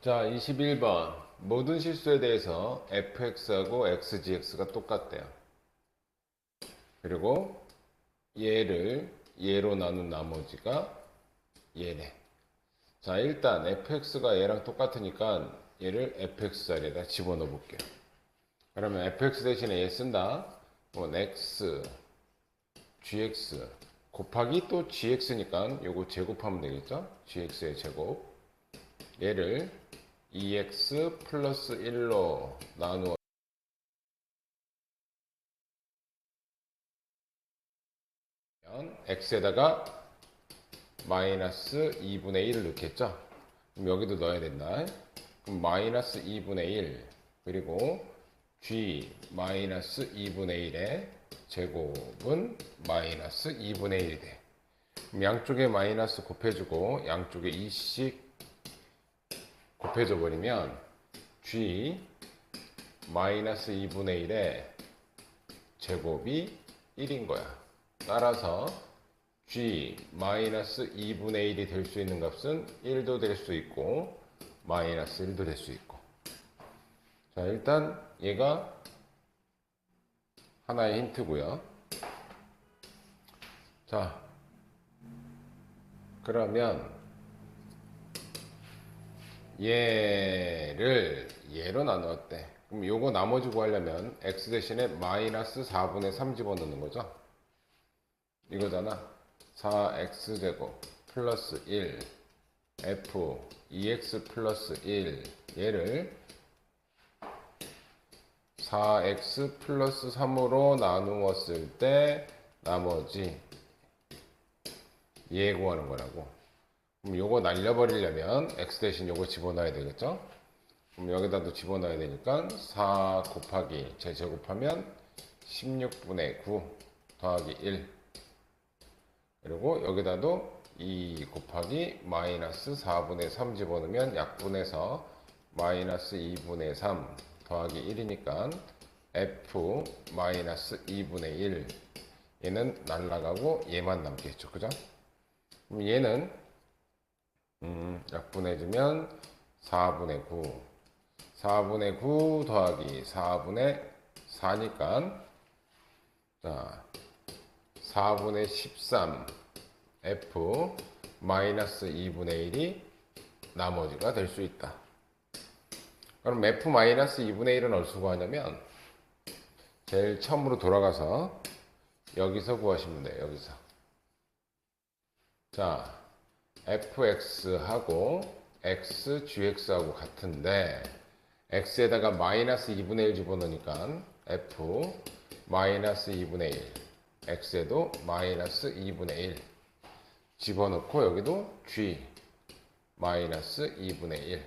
자, 21번. 모든 실수에 대해서 fx하고 xgx가 똑같대요. 그리고 얘를 얘로 나눈 나머지가 얘네. 자, 일단 fx가 얘랑 똑같으니까 얘를 fx 자리에다 집어넣어 볼게요. 그러면 fx 대신에 얘 쓴다. 그럼 x, gx 곱하기 또 gx니까 요거 제곱하면 되겠죠? gx의 제곱. 얘를 2x 플러스 1로 나누어 x에다가 마이너스 2분의 1을 넣겠죠? 그럼 여기도 넣어야 된다. 그럼 마이너스 2분의 1 그리고 g 마이너스 2분의 1의 제곱은 마이너스 2분의 1이 돼. 그럼 양쪽에 마이너스 곱해주고 양쪽에 2씩 곱해줘 버리면 g 마이너스 2분의 1의 제곱이 1인 거야. 따라서 g 마이너스 2분의 1이 될 수 있는 값은 1도 될 수 있고 마이너스 1도 될 수 있고. 자, 일단 얘가 하나의 힌트고요. 자, 그러면 얘를 얘로 나누었대. 그럼 요거 나머지 구하려면 x 대신에 마이너스 4분의 3 집어넣는 거죠. 이거잖아. 4x제곱 플러스 1 f 2x 플러스 1 얘를 4x 플러스 3으로 나누었을 때 나머지 얘 구하는 거라고. 그럼 요거 날려버리려면 x 대신 요거 집어넣어야 되겠죠. 그럼 여기다도 집어넣어야 되니까 4 곱하기 제곱하면 16분의 9 더하기 1 그리고 여기다도 2 곱하기 마이너스 4분의 3 집어넣으면 약분해서 마이너스 2분의 3 더하기 1이니까 f 마이너스 2분의 1 얘는 날라가고 얘만 남겠죠. 그죠? 그럼 얘는 약분해주면 4분의 9 4분의 9 더하기 4분의 4니까 자 4분의 13 f 마이너스 2분의 1이 나머지가 될 수 있다. 그럼 f 마이너스 2분의 1은 어디서 구하냐면 제일 처음으로 돌아가서 여기서 구하시면 돼요. 여기서. 자, fx하고 x, gx하고 같은데 x에다가 마이너스 2분의 1 집어넣으니까 f 마이너스 2분의 1 x에도 마이너스 2분의 1 집어넣고 여기도 g 마이너스 2분의 1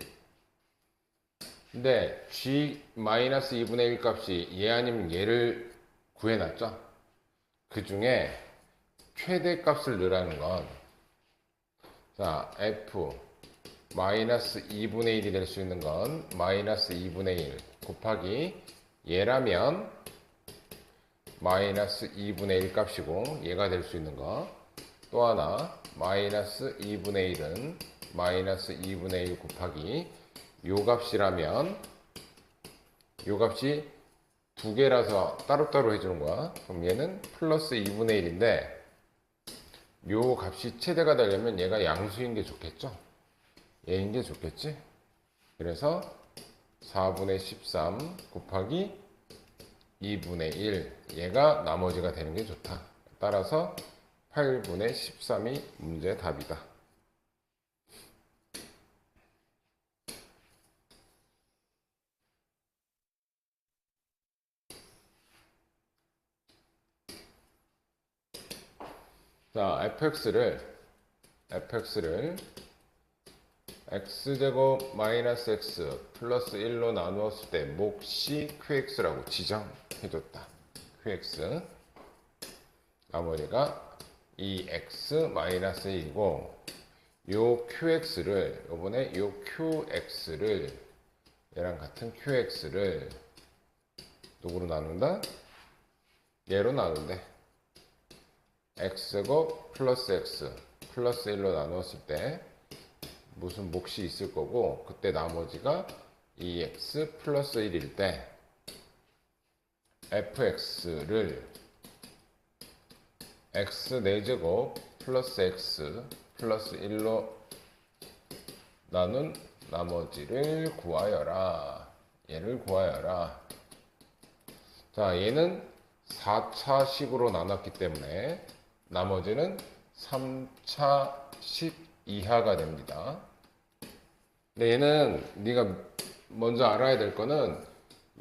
근데 g 마이너스 2분의 1 값이 얘 아니면 얘를 구해놨죠. 그 중에 최대값을 넣으라는 건 자, f 마이너스 2분의 1이 될 수 있는 건 마이너스 2분의 1 곱하기 얘라면 마이너스 2분의 1 값이고 얘가 될 수 있는 거 또 하나 마이너스 2분의 1은 마이너스 2분의 1 곱하기 요 값이라면 요 값이 두 개라서 따로따로 해주는 거야. 그럼 얘는 플러스 2분의 1인데 요 값이 최대가 되려면 얘가 양수인 게 좋겠죠. 얘인 게 좋겠지. 그래서 4분의 13 곱하기 2분의 1 얘가 나머지가 되는 게 좋다. 따라서 8분의 13이 문제 답이다. 자, fx를 x제곱 마이너스 x 플러스 1로 나누었을 때 몫이 qx라고 지정해줬다. qx 나머지가 2x 마이너스 1이고 요 qx를 요번에 요 qx를 얘랑 같은 qx를 누구로 나눈다? 얘로 나눈대. x제곱 플러스 x 플러스 1로 나누었을 때 무슨 몫이 있을 거고, 그때 나머지가 2x 플러스 1일 때 fx를 x 4제곱 플러스 x 플러스 1로 나눈 나머지를 구하여라. 얘를 구하여라. 자, 얘는 4차식으로 나눴기 때문에 나머지는 3차식 이하가 됩니다. 근데 얘는 네가 먼저 알아야 될 거는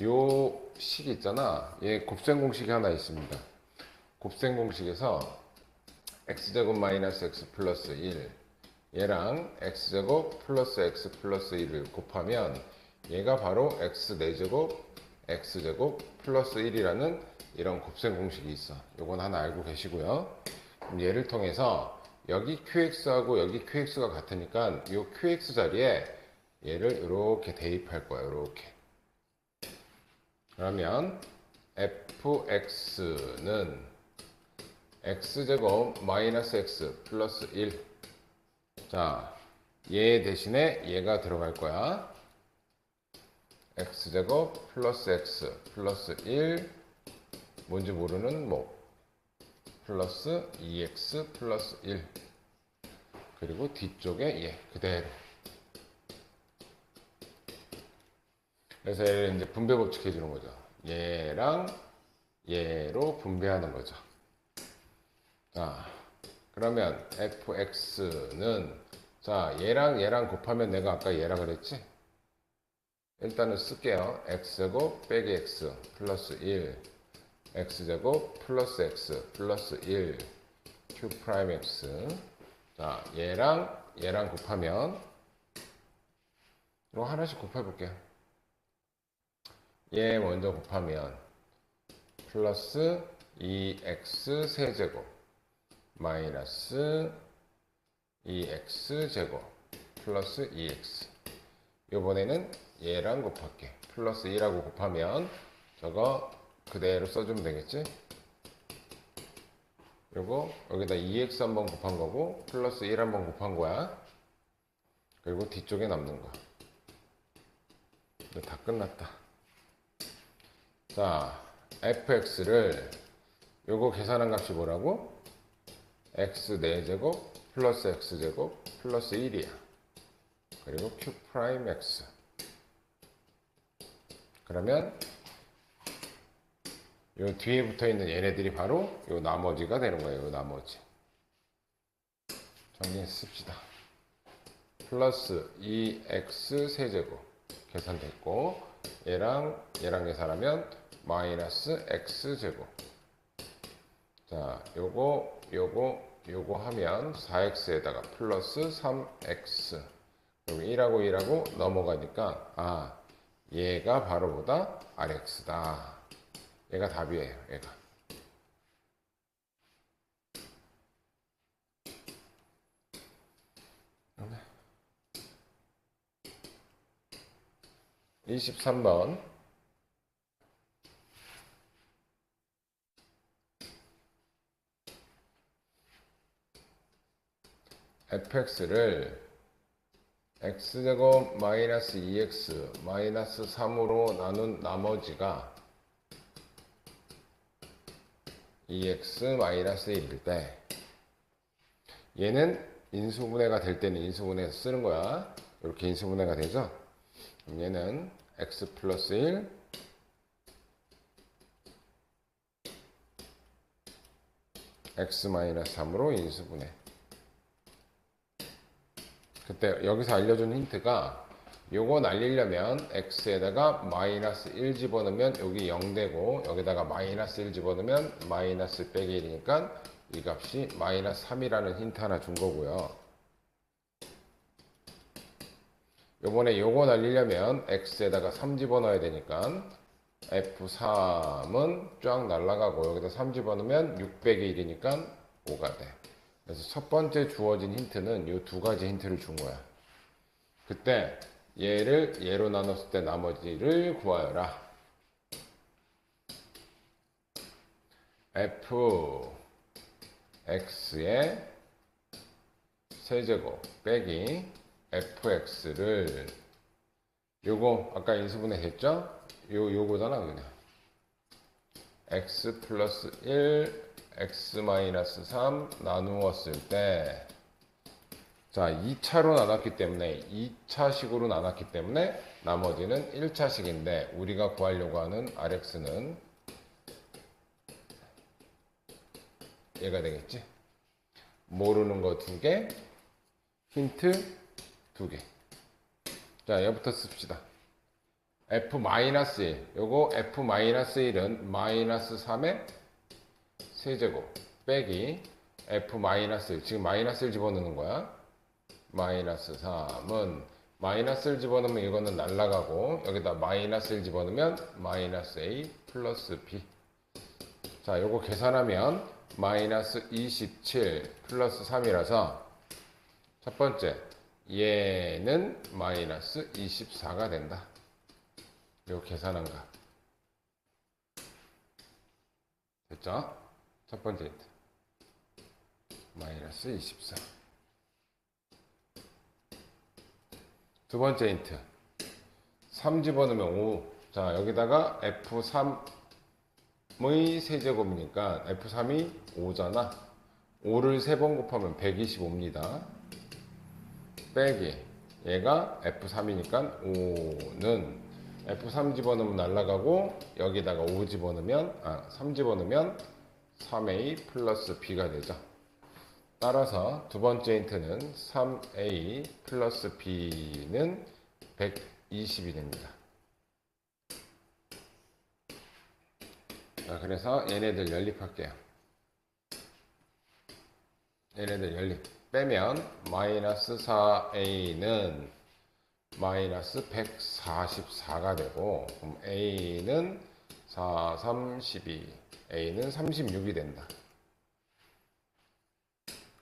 요 식 있잖아. 얘 곱셈 공식이 하나 있습니다. 곱셈 공식에서 x제곱 마이너스 x 플러스 1 얘랑 x제곱 플러스 x 플러스 1을 곱하면 얘가 바로 x 4제곱 x제곱 플러스 1이라는 이런 곱셈 공식이 있어. 요건 하나 알고 계시고요. 그럼 얘를 통해서 여기 qx하고 여기 qx가 같으니까 요 qx 자리에 얘를 이렇게 대입할 거예요. 이렇게. 그러면 fx는 x제곱 마이너스 x 플러스 1. 자, 얘 대신에 얘가 들어갈 거야. x제곱 플러스 x 플러스 1 뭔지 모르는 뭐 플러스 2x 플러스 1 그리고 뒤쪽에 얘 그대로. 그래서 얘를 이제 분배 법칙 해주는 거죠. 얘랑 얘로 분배하는 거죠. 자, 그러면 fx는 자 얘랑 얘랑 곱하면 내가 아까 얘라 그랬지? 일단은 쓸게요. x제곱 빼기 x 플러스 1 x제곱 플러스 x 플러스 1 q 프라임 x. 자, 얘랑 얘랑 곱하면 이거 하나씩 곱해 볼게요. 얘 먼저 곱하면 플러스 2x 세제곱 마이너스 2x 제곱 플러스 2x. 요번에는 얘랑 곱할게. 플러스 2라고 곱하면 저거 그대로 써주면 되겠지? 그리고 여기다 2x 한번 곱한 거고 플러스 1 한번 곱한 거야. 그리고 뒤쪽에 남는 거. 이제 다 끝났다. 자, fx를 요거 계산한 값이 뭐라고? x 4제곱 플러스 x제곱 플러스 1이야. 그리고 q 프라임 x. 그러면 요 뒤에 붙어 있는 얘네들이 바로 요 나머지가 되는 거예요. 요 나머지. 정리해서 씁시다. 플러스 2x 세제곱 계산됐고 얘랑 계산하면 마이너스 x 제곱. 자, 요거 하면 4x에다가 플러스 3x. 그럼 1하고 1하고 넘어가니까 아, 얘가 바로 뭐다? rx다. 얘가 답이에요. 얘가. 네. 23번 fx를 x제곱 마이너스 2x 마이너스 3으로 나눈 나머지가 2x 마이너스 1일 때 얘는 인수분해가 될 때는 인수분해해서 쓰는 거야. 이렇게 인수분해가 되죠. 그럼 얘는 x 플러스 1 x 마이너스 3으로 인수분해. 그때 여기서 알려준 힌트가 요거 날리려면 x에다가 마이너스 1 집어넣으면 여기 0 되고 여기다가 마이너스 1 집어넣으면 마이너스 빼기 1이니까 이 값이 마이너스 3이라는 힌트 하나 준 거고요. 요번에 요거 날리려면 x에다가 3 집어넣어야 되니까 f3은 쫙 날라가고 여기다 3 집어넣으면 6 빼기 1이니까 5가 돼. 그래서 첫 번째 주어진 힌트는 이 두 가지 힌트를 준 거야. 그때 얘를 얘로 나눴을 때 나머지를 구하여라. fx의 세제곱 빼기 fx를 요거 아까 인수분해 됐죠? 요거잖아 그냥 x 플러스 1 x 마이너스 3 나누었을 때 자 2차로 나눴기 때문에 2차식으로 나눴기 때문에 나머지는 1차식인데 우리가 구하려고 하는 rx는 얘가 되겠지. 모르는 거 2개, 힌트 2개. 자, 얘부터 씁시다. f-1, 요거 f-1은 마이너스 3의 세제곱 빼기 f-1, 지금 마이너스를 집어넣는 거야. 마이너스 3은 마이너스를 집어넣으면 이거는 날라가고 여기다 마이너스를 집어넣으면 마이너스 a 플러스 b. 자, 요거 계산하면 마이너스 27 플러스 3이라서 첫 번째 얘는 마이너스 24가 된다. 요거 계산한 거 됐죠? 첫 번째 힌트 마이너스 24. 두 번째 힌트 3 집어넣으면 5. 자, 여기다가 f3의 세제곱이니까 f3이 5잖아. 5를 3번 곱하면 125입니다. 빼기 얘가 f3이니까 5는 f3 집어넣으면 날라가고 여기다가 5 집어넣으면 3 집어넣으면 3a 플러스 b가 되죠. 따라서 두 번째 힌트는 3a 플러스 b는 120이 됩니다. 자, 그래서 얘네들 연립할게요. 얘네들 연립 빼면 마이너스 4a는 마이너스 144가 되고 그럼 a는 4, 3, 12 a는 36이 된다.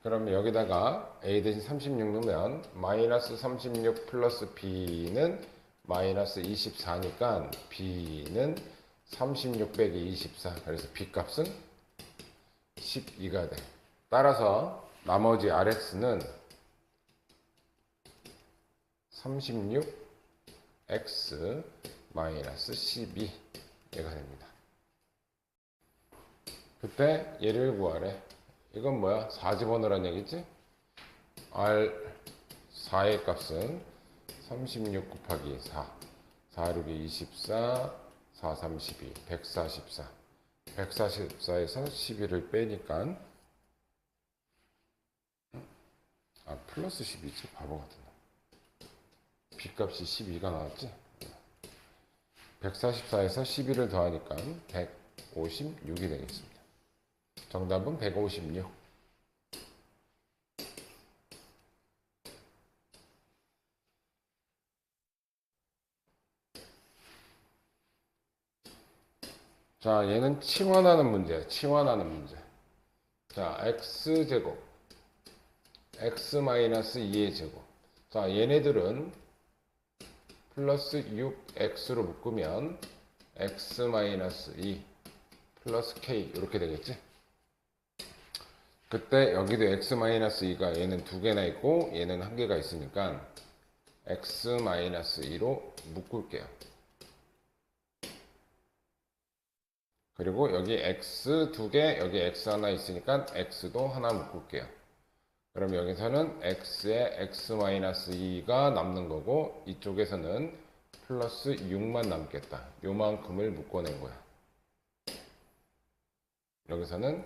그러면 여기다가 a 대신 36 넣으면 마이너스 36 플러스 b는 마이너스 24니까 b는 36 빼기 24. 그래서 b 값은 12가 돼. 따라서 나머지 rx는 36x 마이너스 12 얘가 됩니다. 그때 얘를 구하래. 이건 뭐야? 4 집어넣으란 얘기지? R4의 값은 36 곱하기 4 4, 6, 24 4, 3, 12 144 144에서 12를 빼니까 플러스 12지 바보 같은 놈. B값이 12가 나왔지? 144에서 12를 더하니까 156이 되겠습니다. 정답은 156. 자, 얘는 치환하는 문제야. 치환하는 문제. 자, x제곱 x-2의 제곱. 자, 얘네들은 플러스 6x로 묶으면 x-2 플러스 k 이렇게 되겠지? 그때 여기도 x-2가 얘는 2개나 있고 얘는 1개가 있으니까 x-2로 묶을게요. 그리고 여기 x 2개, 여기 x 하나 있으니까 x도 하나 묶을게요. 그럼 여기서는 x에 x-2가 남는 거고 이쪽에서는 플러스 6만 남겠다. 요만큼을 묶어낸 거야. 여기서는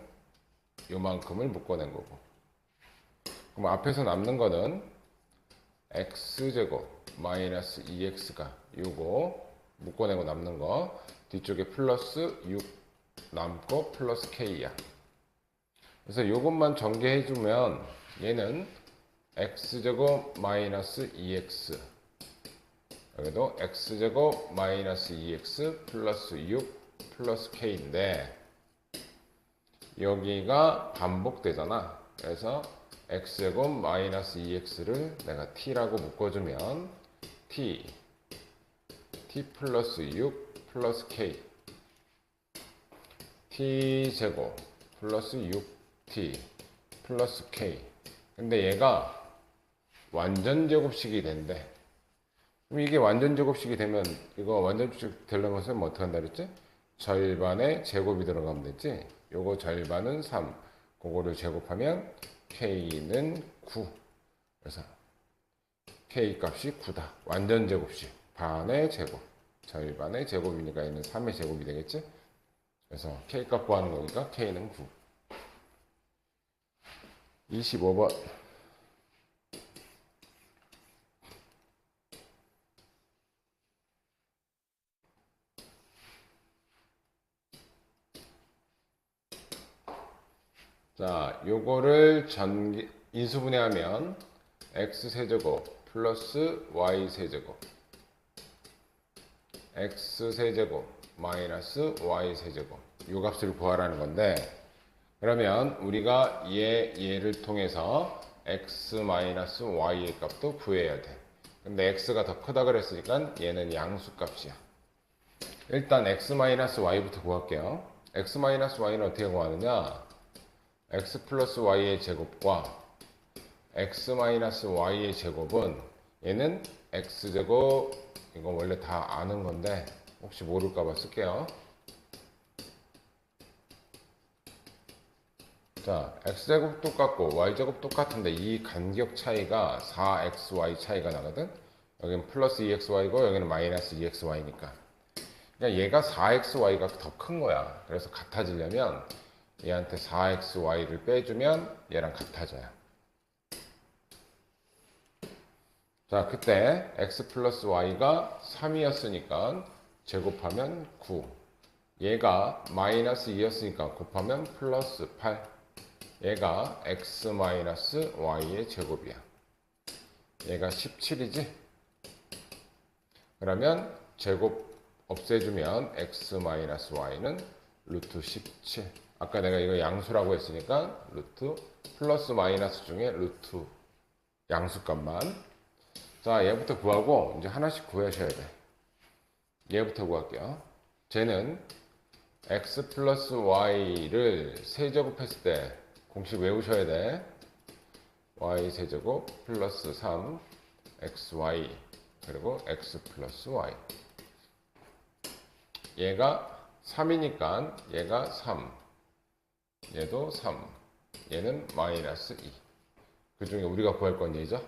요만큼을 묶어낸 거고. 그럼 앞에서 남는 거는 x제곱 마이너스 2x가 요거 묶어내고 남는 거 뒤쪽에 플러스 6 남고 플러스 k야. 그래서 요것만 전개해주면 얘는 x제곱 마이너스 2x 여기도 x제곱 마이너스 2x 플러스 6 플러스 k인데 여기가 반복되잖아. 그래서 x제곱 마이너스 2x를 내가 t라고 묶어주면 t 플러스 6 플러스 k t제곱 플러스 6t 플러스 k. 근데 얘가 완전 제곱식이 된대. 그럼 이게 완전 제곱식이 되면 이거 완전 제곱식 되려면 뭐 어떻게 한다 그랬지? 절반에 제곱이 들어가면 되지. 요거 절반은 3. 그거를 제곱하면 K는 9. 그래서 K 값이 9다. 완전 제곱식. 반의 제곱. 절반의 제곱이니까 얘는 3의 제곱이 되겠지? 그래서 K 값 구하는 거니까 K는 9. 25번. 자, 요거를 인수분해하면 x세제곱 플러스 y세제곱 x세제곱 마이너스 y세제곱 요 값을 구하라는 건데, 그러면 우리가 얘를 통해서 x 마이너스 y의 값도 구해야 돼. 근데 x가 더 크다 그랬으니까 얘는 양수값이야. 일단 x 마이너스 y부터 구할게요. x 마이너스 y는 어떻게 구하느냐? x 플러스 y의 제곱과 x 마이너스 y의 제곱은 얘는 x제곱, 이거 원래 다 아는 건데 혹시 모를까봐 쓸게요. 자, x제곱 똑같고 y제곱 똑같은데 이 간격 차이가 4xy 차이가 나거든. 여기는 플러스 2xy고 여기는 마이너스 2xy니까 그러니까 얘가 4xy가 더 큰 거야. 그래서 같아지려면 얘한테 4xy를 빼주면 얘랑 같아져요. 자, 그때 x 플러스 y가 3이었으니까 제곱하면 9. 얘가 마이너스 2였으니까 곱하면 플러스 8. 얘가 x 마이너스 y의 제곱이야. 얘가 17이지? 그러면 제곱 없애주면 x 마이너스 y는 루트 17. 아까 내가 이거 양수라고 했으니까 루트 플러스 마이너스 중에 루트 양수값만. 자, 얘부터 구하고 이제 하나씩 구하셔야 돼. 얘부터 구할게요. 쟤는 x 플러스 y를 세제곱했을 때 공식 외우셔야 돼. y 세제곱 플러스 3 xy 그리고 x 플러스 y. 얘가 3이니까 얘가 3, 얘도 3, 얘는 마이너스 2. 그 중에 우리가 구할 건 얘죠.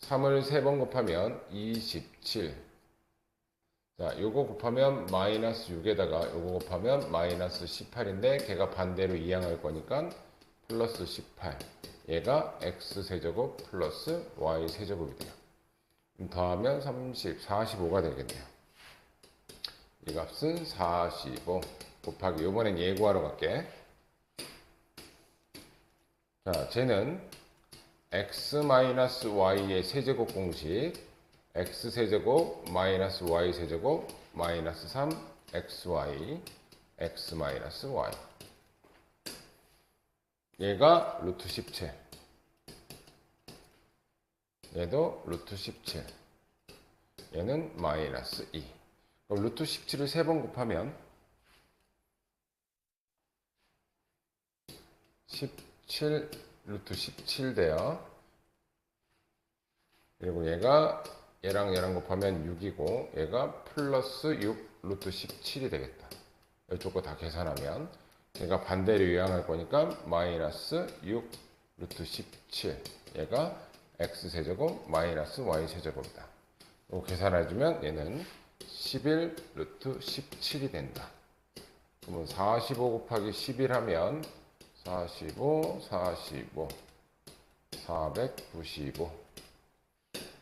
3을 3번 곱하면 27. 자, 요거 곱하면 마이너스 6에다가 요거 곱하면 마이너스 18인데 걔가 반대로 이항할 거니까 플러스 18. 얘가 x세제곱 플러스 y세제곱이 돼요. 더하면 30, 45가 되겠네요. 이 값은 45 곱하기, 요번엔 얘 구하러 갈게. 자, 쟤는 x-y의 세제곱 공식 x세제곱 마이너스 y세제곱 마이너스 3xy x-y. 얘가 루트 17. 얘도 루트 17. 얘는 마이너스 2. 그럼 루트 17을 3번 곱하면 17 루트 17 돼요. 그리고 얘가 얘랑 곱하면 6이고 얘가 플러스 6 루트 17이 되겠다. 이쪽 거 다 계산하면 얘가 반대로 이항할 거니까 마이너스 6 루트 17. 얘가 x세제곱 마이너스 y세제곱이다. 이거 계산해주면 얘는 11 루트 17이 된다. 그러면 45 곱하기 11 하면 45, 495.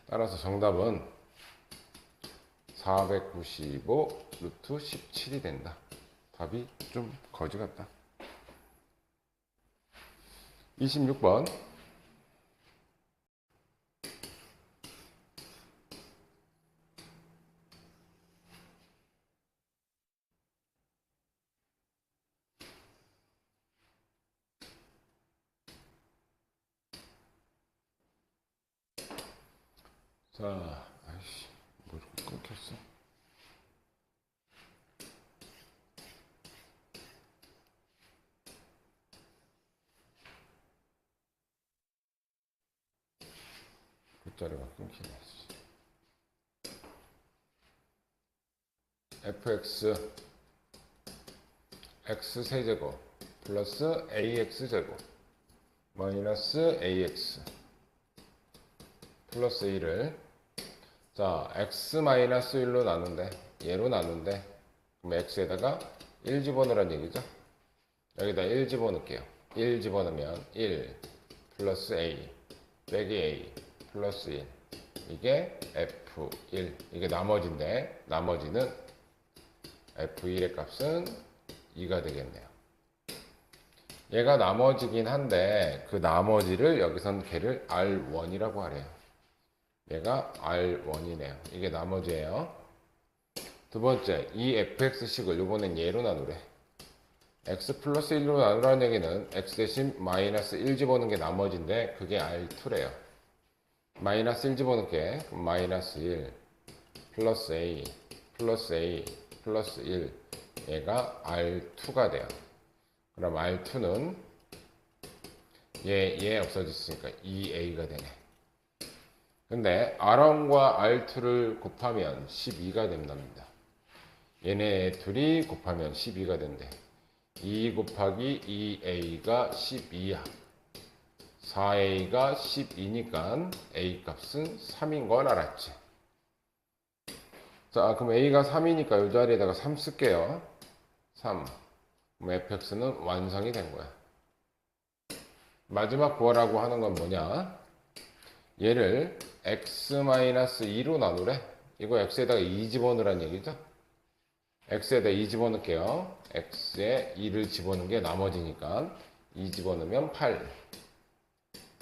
따라서 정답은 495 루트 17이 된다. 답이 좀 거지 같다. 26번. 자, 아이씨, 뭐 이렇게 끊겼어? 자리가 끊기네. fx x세제곱 플러스 ax제곱 마이너스 ax 플러스 1을 자 x 마이너스 1로 나눈대. 얘로 나눈대. 그럼 x에다가 1 집어넣으란 얘기죠. 여기다 1 집어넣을게요. 1 집어넣으면 1 플러스 a 빼기 a 플러스 1 이게 f1 이게 나머지인데 나머지는 f1의 값은 2가 되겠네요. 얘가 나머지긴 한데 그 나머지를 여기선 걔를 R1이라고 하래요. 얘가 R1이네요. 이게 나머지예요. 두 번째, 이 fx식을 이번엔 얘로 나누래. x 플러스 1로 나누라는 얘기는 x 대신 마이너스 1 집어넣는 게 나머지인데 그게 R2래요. 마이너스 1 집어넣게 마이너스 1 플러스 a 플러스 a 플러스 1 얘가 R2가 돼요. 그럼 R2는 얘 없어졌으니까 2a가 되네. 근데 R1과 R2를 곱하면 12가 된답니다. 얘네 둘이 곱하면 12가 된대. 2 곱하기 2a가 12야. 4a가 12니까 a 값은 3인 걸 알았지. 자, 그럼 a가 3이니까 이 자리에다가 3 쓸게요. 3. 그럼 fx는 완성이 된 거야. 마지막 구하라고 하는 건 뭐냐? 얘를 x-2로 나누래. 이거 x에다가 2 집어넣으란 얘기죠. x에다 2 집어넣을게요. x에 2를 집어넣은 게 나머지니까 2 집어넣으면 8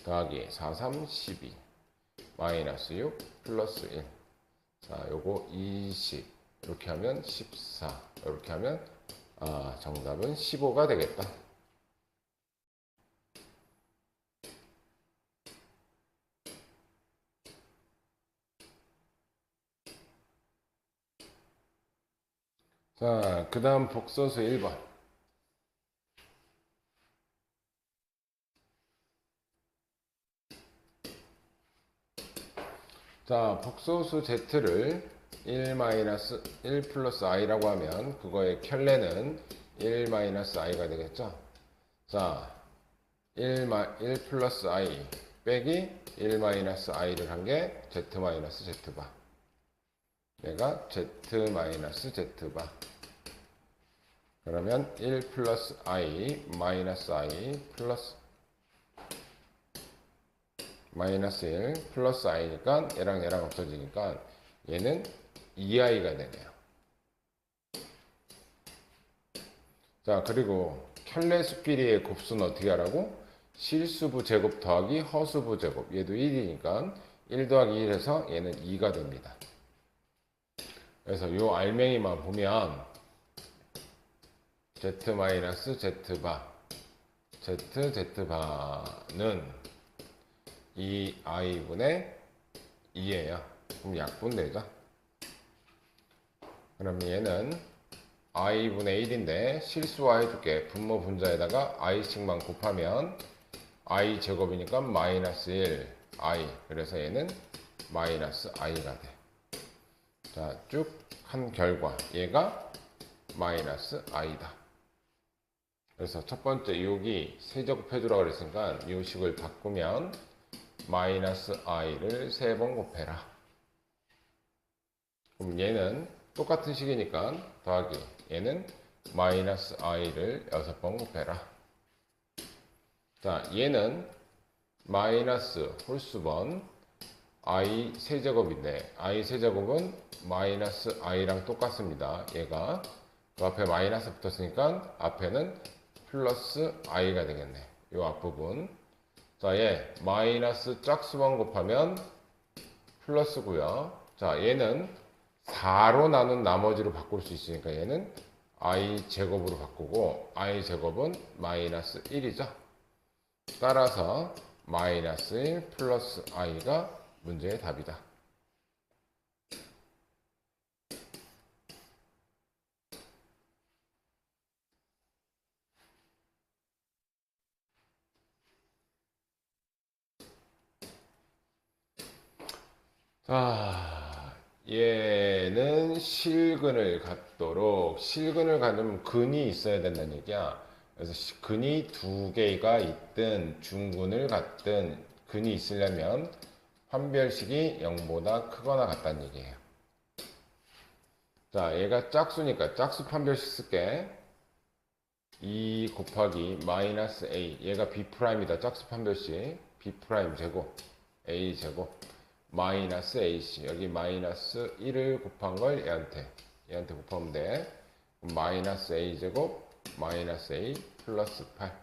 더하기 4, 3, 12 마이너스 6 플러스 1 자, 요거 20 이렇게 하면 14 이렇게 하면 정답은 15가 되겠다. 자, 그 다음 복소수 1번. 자, 복소수 z를 1 플러스 i라고 하면 그거의 켤레는 1 마이너스 i가 되겠죠. 자, 1 플러스 i 빼기 1 마이너스 i를 한 게 z 마이너스 z바. 얘가 z 마이너스 z바. 그러면 1 플러스 i 마이너스 i 플러스 마이너스 1 플러스 i니까 얘랑 얘랑 없어지니까 얘는 2i가 되네요. 자, 그리고 켤레수끼리의 곱수는 어떻게 하라고? 실수부 제곱 더하기 허수부 제곱. 얘도 1이니까 1 더하기 1 해서 얘는 2가 됩니다. 그래서 요 알맹이만 보면 z 마이너스 z바 z바는 2i분의 2예요. 그럼 약분되죠. 그럼 얘는 i분의 1인데 실수와 해줄게. 분모 분자에다가 i씩만 곱하면 i 제곱이니까 마이너스 1 i. 그래서 얘는 마이너스 i가 돼. 자, 쭉 한 결과 얘가 마이너스 i다. 그래서 첫 번째 여기 세제곱 해주라고 그랬으니까 이 식을 바꾸면 마이너스 i를 3번 곱해라. 그럼 얘는 똑같은 식이니까 더하기 얘는 마이너스 i를 6번 곱해라. 자, 얘는 마이너스 홀수번 i 세제곱인데 i 세제곱은 마이너스 i랑 똑같습니다. 얘가 그 앞에 마이너스 붙었으니까 앞에는 플러스 i가 되겠네. 이 앞부분. 자, 얘 마이너스 짝수번 곱하면 플러스고요. 자, 얘는 4로 나눈 나머지로 바꿀 수 있으니까 얘는 i 제곱으로 바꾸고 i 제곱은 마이너스 1이죠. 따라서 마이너스 1 플러스 i가 문제의 답이다. 자, 얘는 실근을 갖도록, 실근을 갖으면 근이 있어야 된다는 얘기야. 그래서 근이 두 개가 있든 중근을 갖든 근이 있으려면 판별식이 0보다 크거나 같다는 얘기예요. 자, 얘가 짝수니까 짝수 판별식 쓸게. 2 곱하기 마이너스 a, 얘가 b'이다. 짝수 판별식 b' 제곱 a 제곱 마이너스 ac, 여기 마이너스 1을 곱한 걸 얘한테 곱하면 돼. 마이너스 a 제곱 마이너스 a 플러스 8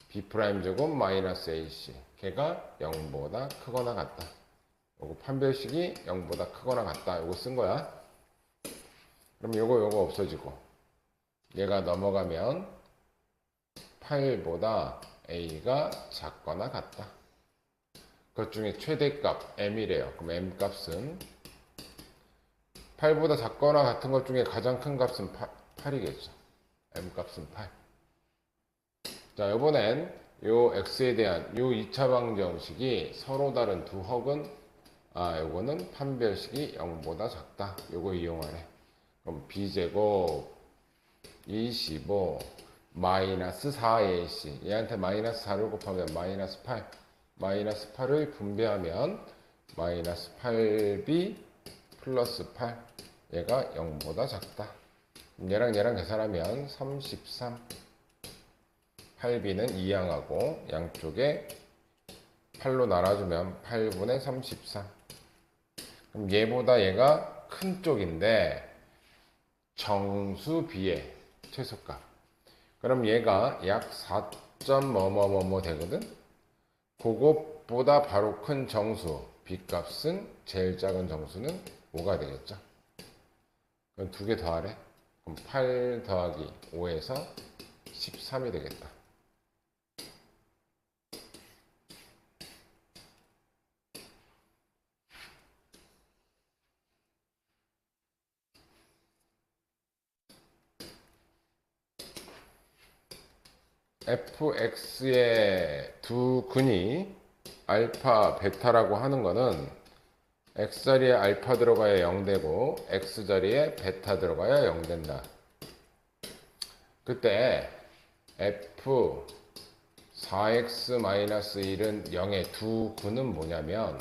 b' 제곱 마이너스 ac, 걔가 0보다 크거나 같다. 요거 판별식이 0보다 크거나 같다. 요거 쓴 거야. 그럼 요거 없어지고 얘가 넘어가면 8보다 a가 작거나 같다. 그것 중에 최대값 m이래요. 그럼 m 값은 8보다 작거나 같은 것 중에 가장 큰 값은 8이겠죠. m 값은 8. 자, 이번엔 요 x에 대한 요 2차 방정식이 서로 다른 두 혹은 요거는 판별식이 0보다 작다. 요거 이용하래. 그럼 b제곱 25 마이너스 4ac, 얘한테 마이너스 4를 곱하면 마이너스 8, 마이너스 8을 분배하면 마이너스 8b 플러스 8, 얘가 0보다 작다. 얘랑 계산하면 33, 8b는 2양하고 양쪽에 8로 나눠주면 8분의 33. 그럼 얘보다 얘가 큰 쪽인데 정수 b의 최소값. 그럼 얘가 약 4점 뭐뭐뭐뭐 되거든? 그것보다 바로 큰 정수 b값은 제일 작은 정수는 5가 되겠죠. 그럼 두 개 더하래. 그럼 8 더하기 5에서 13이 되겠다. fx의 두 근이 알파, 베타라고 하는 거는 x자리에 알파 들어가야 0 되고 x자리에 베타 들어가야 0 된다. 그때 f 4x-1은 0의 두 근은 뭐냐면,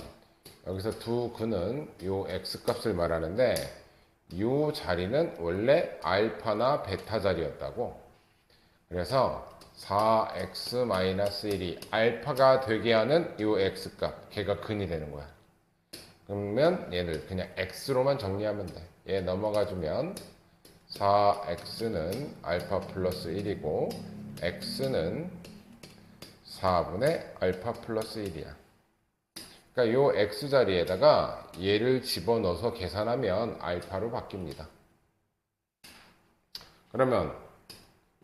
여기서 두 근은 요 x값을 말하는데 요 자리는 원래 알파나 베타 자리였다고. 그래서 4x-1이 알파가 되게 하는 요 x값, 걔가 근이 되는 거야. 그러면 얘를 그냥 x로만 정리하면 돼. 얘 넘어가주면 4x는 알파 플러스 1이고 x는 4분의 알파 플러스 1이야. 그러니까 요 x자리에다가 얘를 집어넣어서 계산하면 알파로 바뀝니다. 그러면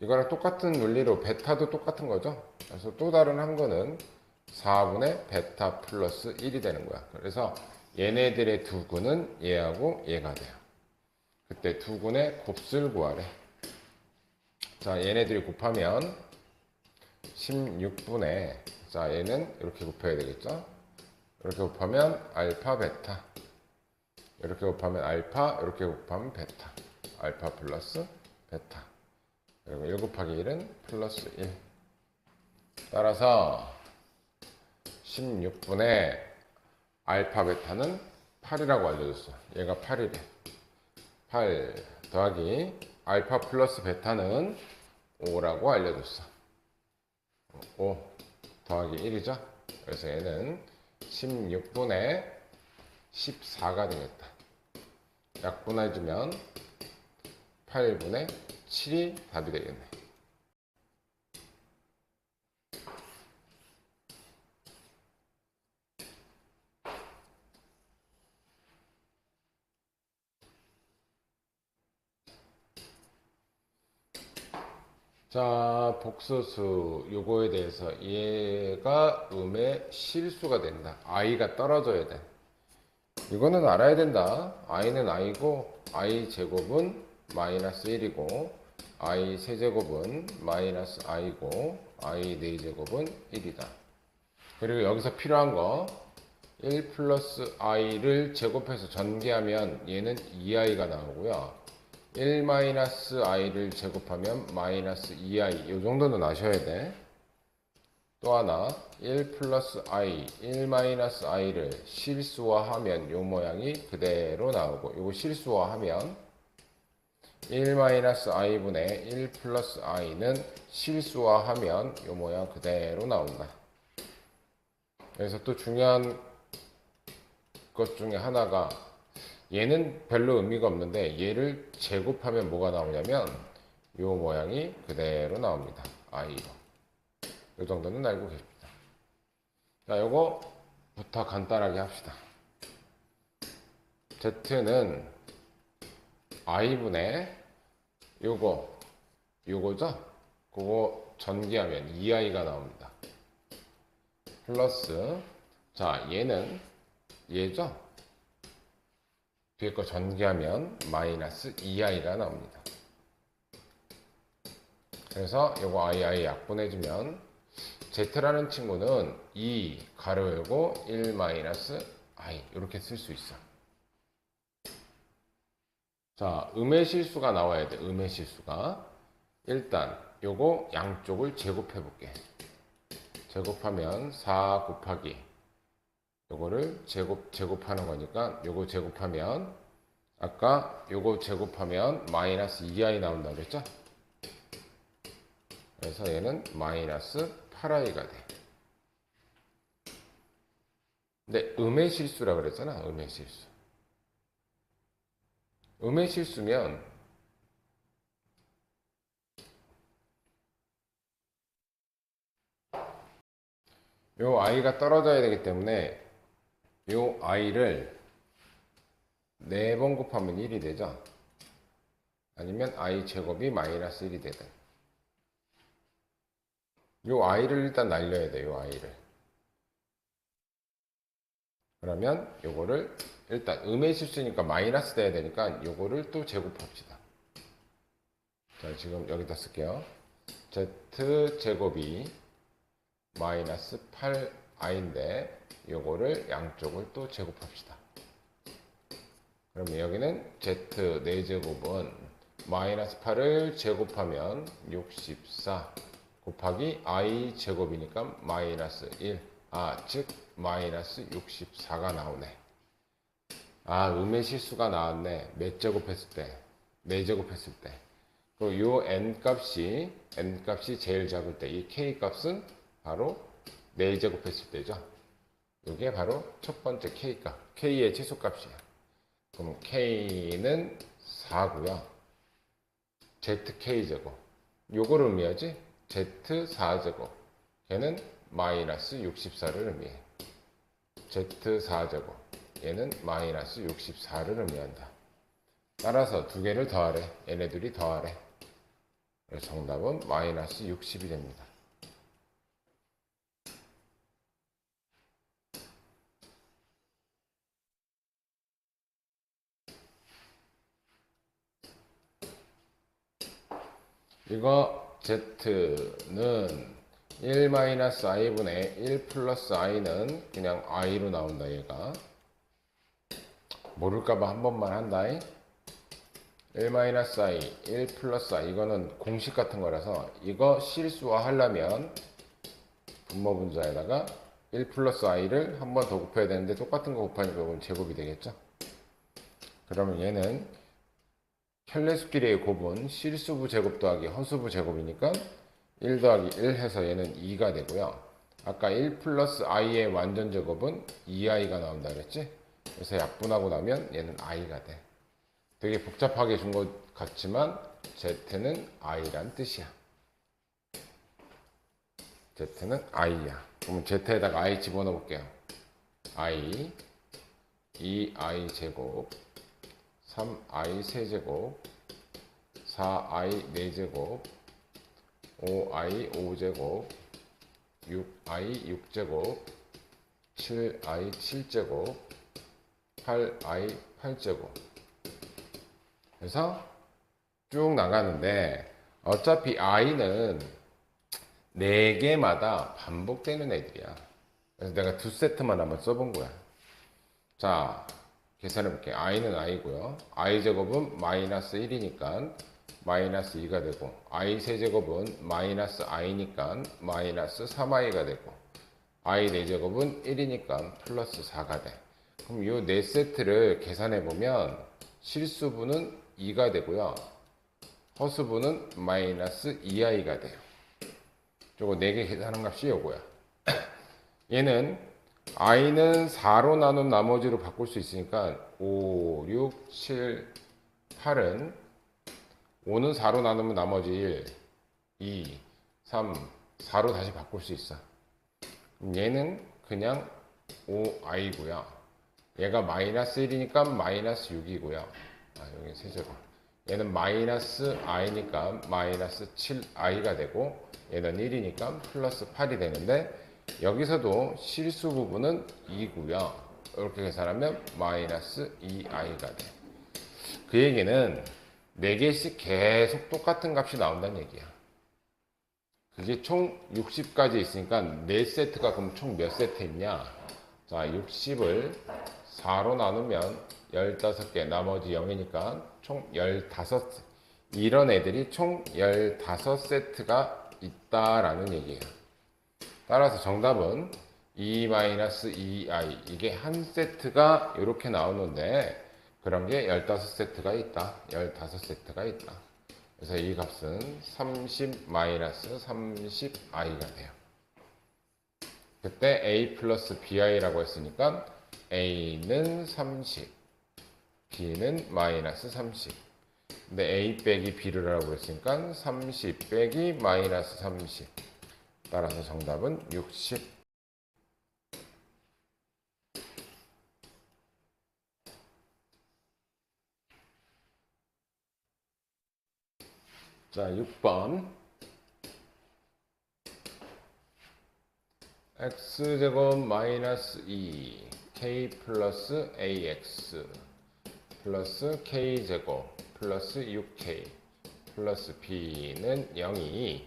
이거랑 똑같은 논리로 베타도 똑같은 거죠. 그래서 또 다른 한 거는 4분의 베타 플러스 1이 되는 거야. 그래서 얘네들의 두 근은 얘하고 얘가 돼요. 그때 두 근의 곱수를 구하래. 자, 얘네들이 곱하면 16분의, 자, 얘는 이렇게 곱해야 되겠죠. 이렇게 곱하면 알파 베타, 이렇게 곱하면 알파, 이렇게 곱하면 베타, 알파 플러스 베타. 그리고 1 곱하기 1은 플러스 1. 따라서 16분의 알파 베타는 8이라고 알려줬어. 얘가 8이래. 8 더하기 알파 플러스 베타는 5라고 알려줬어. 5 더하기 1이죠. 그래서 얘는 16분의 14가 되겠다. 약분해주면 8분의 7이 답이 되겠네. 자, 복소수 요거에 대해서 얘가 음의 실수가 된다. i가 떨어져야 돼. 이거는 알아야 된다. i는 i고 i 제곱은 마이너스 1이고 i 세제곱은 마이너스 i고 i 4제곱은 1이다. 그리고 여기서 필요한 거, 1 플러스 i를 제곱해서 전개하면 얘는 2i가 나오고요. 1 마이너스 i를 제곱하면 마이너스 2i. 이 정도는 아셔야 돼. 또 하나 1 플러스 i, 1 마이너스 i를 실수화하면 요 모양이 그대로 나오고, 요거 실수화하면 1 마이너스 i분의 1 플러스 i는 실수화하면 요 모양 그대로 나온다. 그래서 또 중요한 것 중에 하나가, 얘는 별로 의미가 없는데 얘를 제곱하면 뭐가 나오냐면 요 모양이 그대로 나옵니다. i로. 요 정도는 알고 계십니다. 자, 요거부터 간단하게 합시다. z는 i분의 요거죠? 그거 전개하면 2i가 나옵니다. 플러스, 자, 얘죠? 뒤에 거 전개하면 마이너스 2i가 나옵니다. 그래서 요거 i 약분해주면 z라는 친구는 2 가로 열고 1 마이너스 i 이렇게 쓸 수 있어. 자, 음의 실수가 나와야 돼. 음의 실수가. 일단 요거 양쪽을 제곱해 볼게. 제곱하면 4 곱하기 요거를 제곱하는 거니까 요거 제곱하면, 아까 요거 제곱하면 마이너스 2i 나온다 그랬죠? 그래서 얘는 마이너스 8i가 돼. 근데 음의 실수라 그랬잖아. 음의 실수. 음의 실수면 요 i가 떨어져야 되기 때문에 요 i를 4번 곱하면 1이 되죠. 아니면 i 제곱이 마이너스 1이 되든. 요 i를 일단 날려야 돼요. 요 i를. 그러면 요거를 일단 음의 실수니까 마이너스 돼야 되니까 요거를 또 제곱합시다. 자, 지금 여기다 쓸게요. z 제곱이 마이너스 8i인데 요거를 양쪽을 또 제곱합시다. 그러면 여기는 z 4제곱은 마이너스 8을 제곱하면 64 곱하기 i 제곱이니까 마이너스 1, 즉 마이너스 64가 나오네. 음의 실수가 나왔네. 몇 제곱했을 때? 4제곱했을 때. 그리고 요 n 값이 제일 작을 때, 이 k 값은 바로 4제곱했을 때죠. 이게 바로 첫 번째 k 값, k의 최소값이야. 그럼 k는 4고요. zk 제곱. 요거를 의미하지? z4제곱. 걔는 마이너스 64를 의미해. z4제곱. 얘는 마이너스 64를 의미한다. 따라서 두 개를 더하래. 얘네들이 더하래. 그래서 정답은 마이너스 60이 됩니다. 이거 z는 1-i분의 1 플러스 i는 그냥 i로 나온다. 얘가 모를까봐 한 번만 한다. 1-i, 1 플러스 i. 이거는 공식 같은 거라서 이거 실수화 하려면 분모분자에다가 1 플러스 i를 한 번 더 곱해야 되는데 똑같은 거 곱하니까 이건 제곱이 되겠죠. 그러면 얘는 켤레수끼리의 곱은 실수부 제곱 더하기 허수부 제곱이니까 1 더하기 1 해서 얘는 2가 되고요. 아까 1 플러스 i의 완전 제곱은 2i가 나온다 그랬지? 그래서 약분하고 나면 얘는 i가 돼. 되게 복잡하게 준 것 같지만 z는 i란 뜻이야. z는 i야. 그러면 z에다가 i 집어넣어 볼게요. i, 2i 제곱, 3i 세제곱, 4i 4제곱, 5i 5제곱, 6i 6제곱, 7i 7제곱, 8i 8제곱. 그래서 쭉 나가는데 어차피 i는 4개마다 반복되는 애들이야. 그래서 내가 두 세트만 한번 써본 거야. 자, 계산해 볼게요. i는 i고요. i 제곱은 마이너스 1이니까 마이너스 2가 되고 i 세제곱은 마이너스 i니까 마이너스 3i가 되고 i 4제곱은 1이니까 플러스 4가 돼. 그럼 이 4세트를 계산해 보면 실수분은 2가 되고요. 허수분은 마이너스 2i가 돼요. 저거 4개 계산한 값이 요거야. 얘는 i는 4로 나눈 나머지로 바꿀 수 있으니까 5, 6, 7, 8은 5는 4로 나누면 나머지 1, 2, 3, 4로 다시 바꿀 수 있어. 얘는 그냥 5i고요. 얘가 마이너스 1이니까 마이너스 6이고요. 여기 세제곱. 얘는 마이너스 i니까 마이너스 7i가 되고 얘는 1이니까 플러스 8이 되는데 여기서도 실수 부분은 2고요. 이렇게 계산하면 마이너스 2i가 돼. 그 얘기는 4개씩 계속 똑같은 값이 나온다는 얘기야. 그게 총 60까지 있으니까 4세트가 그럼 총 몇 세트 있냐? 자, 60을 4로 나누면 15개, 나머지 0이니까 총 15. 이런 애들이 총 15세트가 있다라는 얘기예요. 따라서 정답은 2-2i. 이게 한 세트가 이렇게 나오는데 그런 게 15세트가 있다. 15세트가 있다. 그래서 이 값은 30-30i가 돼요. 그때 a 플러스 bi라고 했으니까 a는 30, b는 마이너스 30. 근데 a 빼기 b를 하라고 했으니까 30 빼기 마이너스 30. 따라서 정답은 60. 자, 6번. x제곱 마이너스 2 k 플러스 ax 플러스 k제곱 플러스 6k 플러스 b는 0이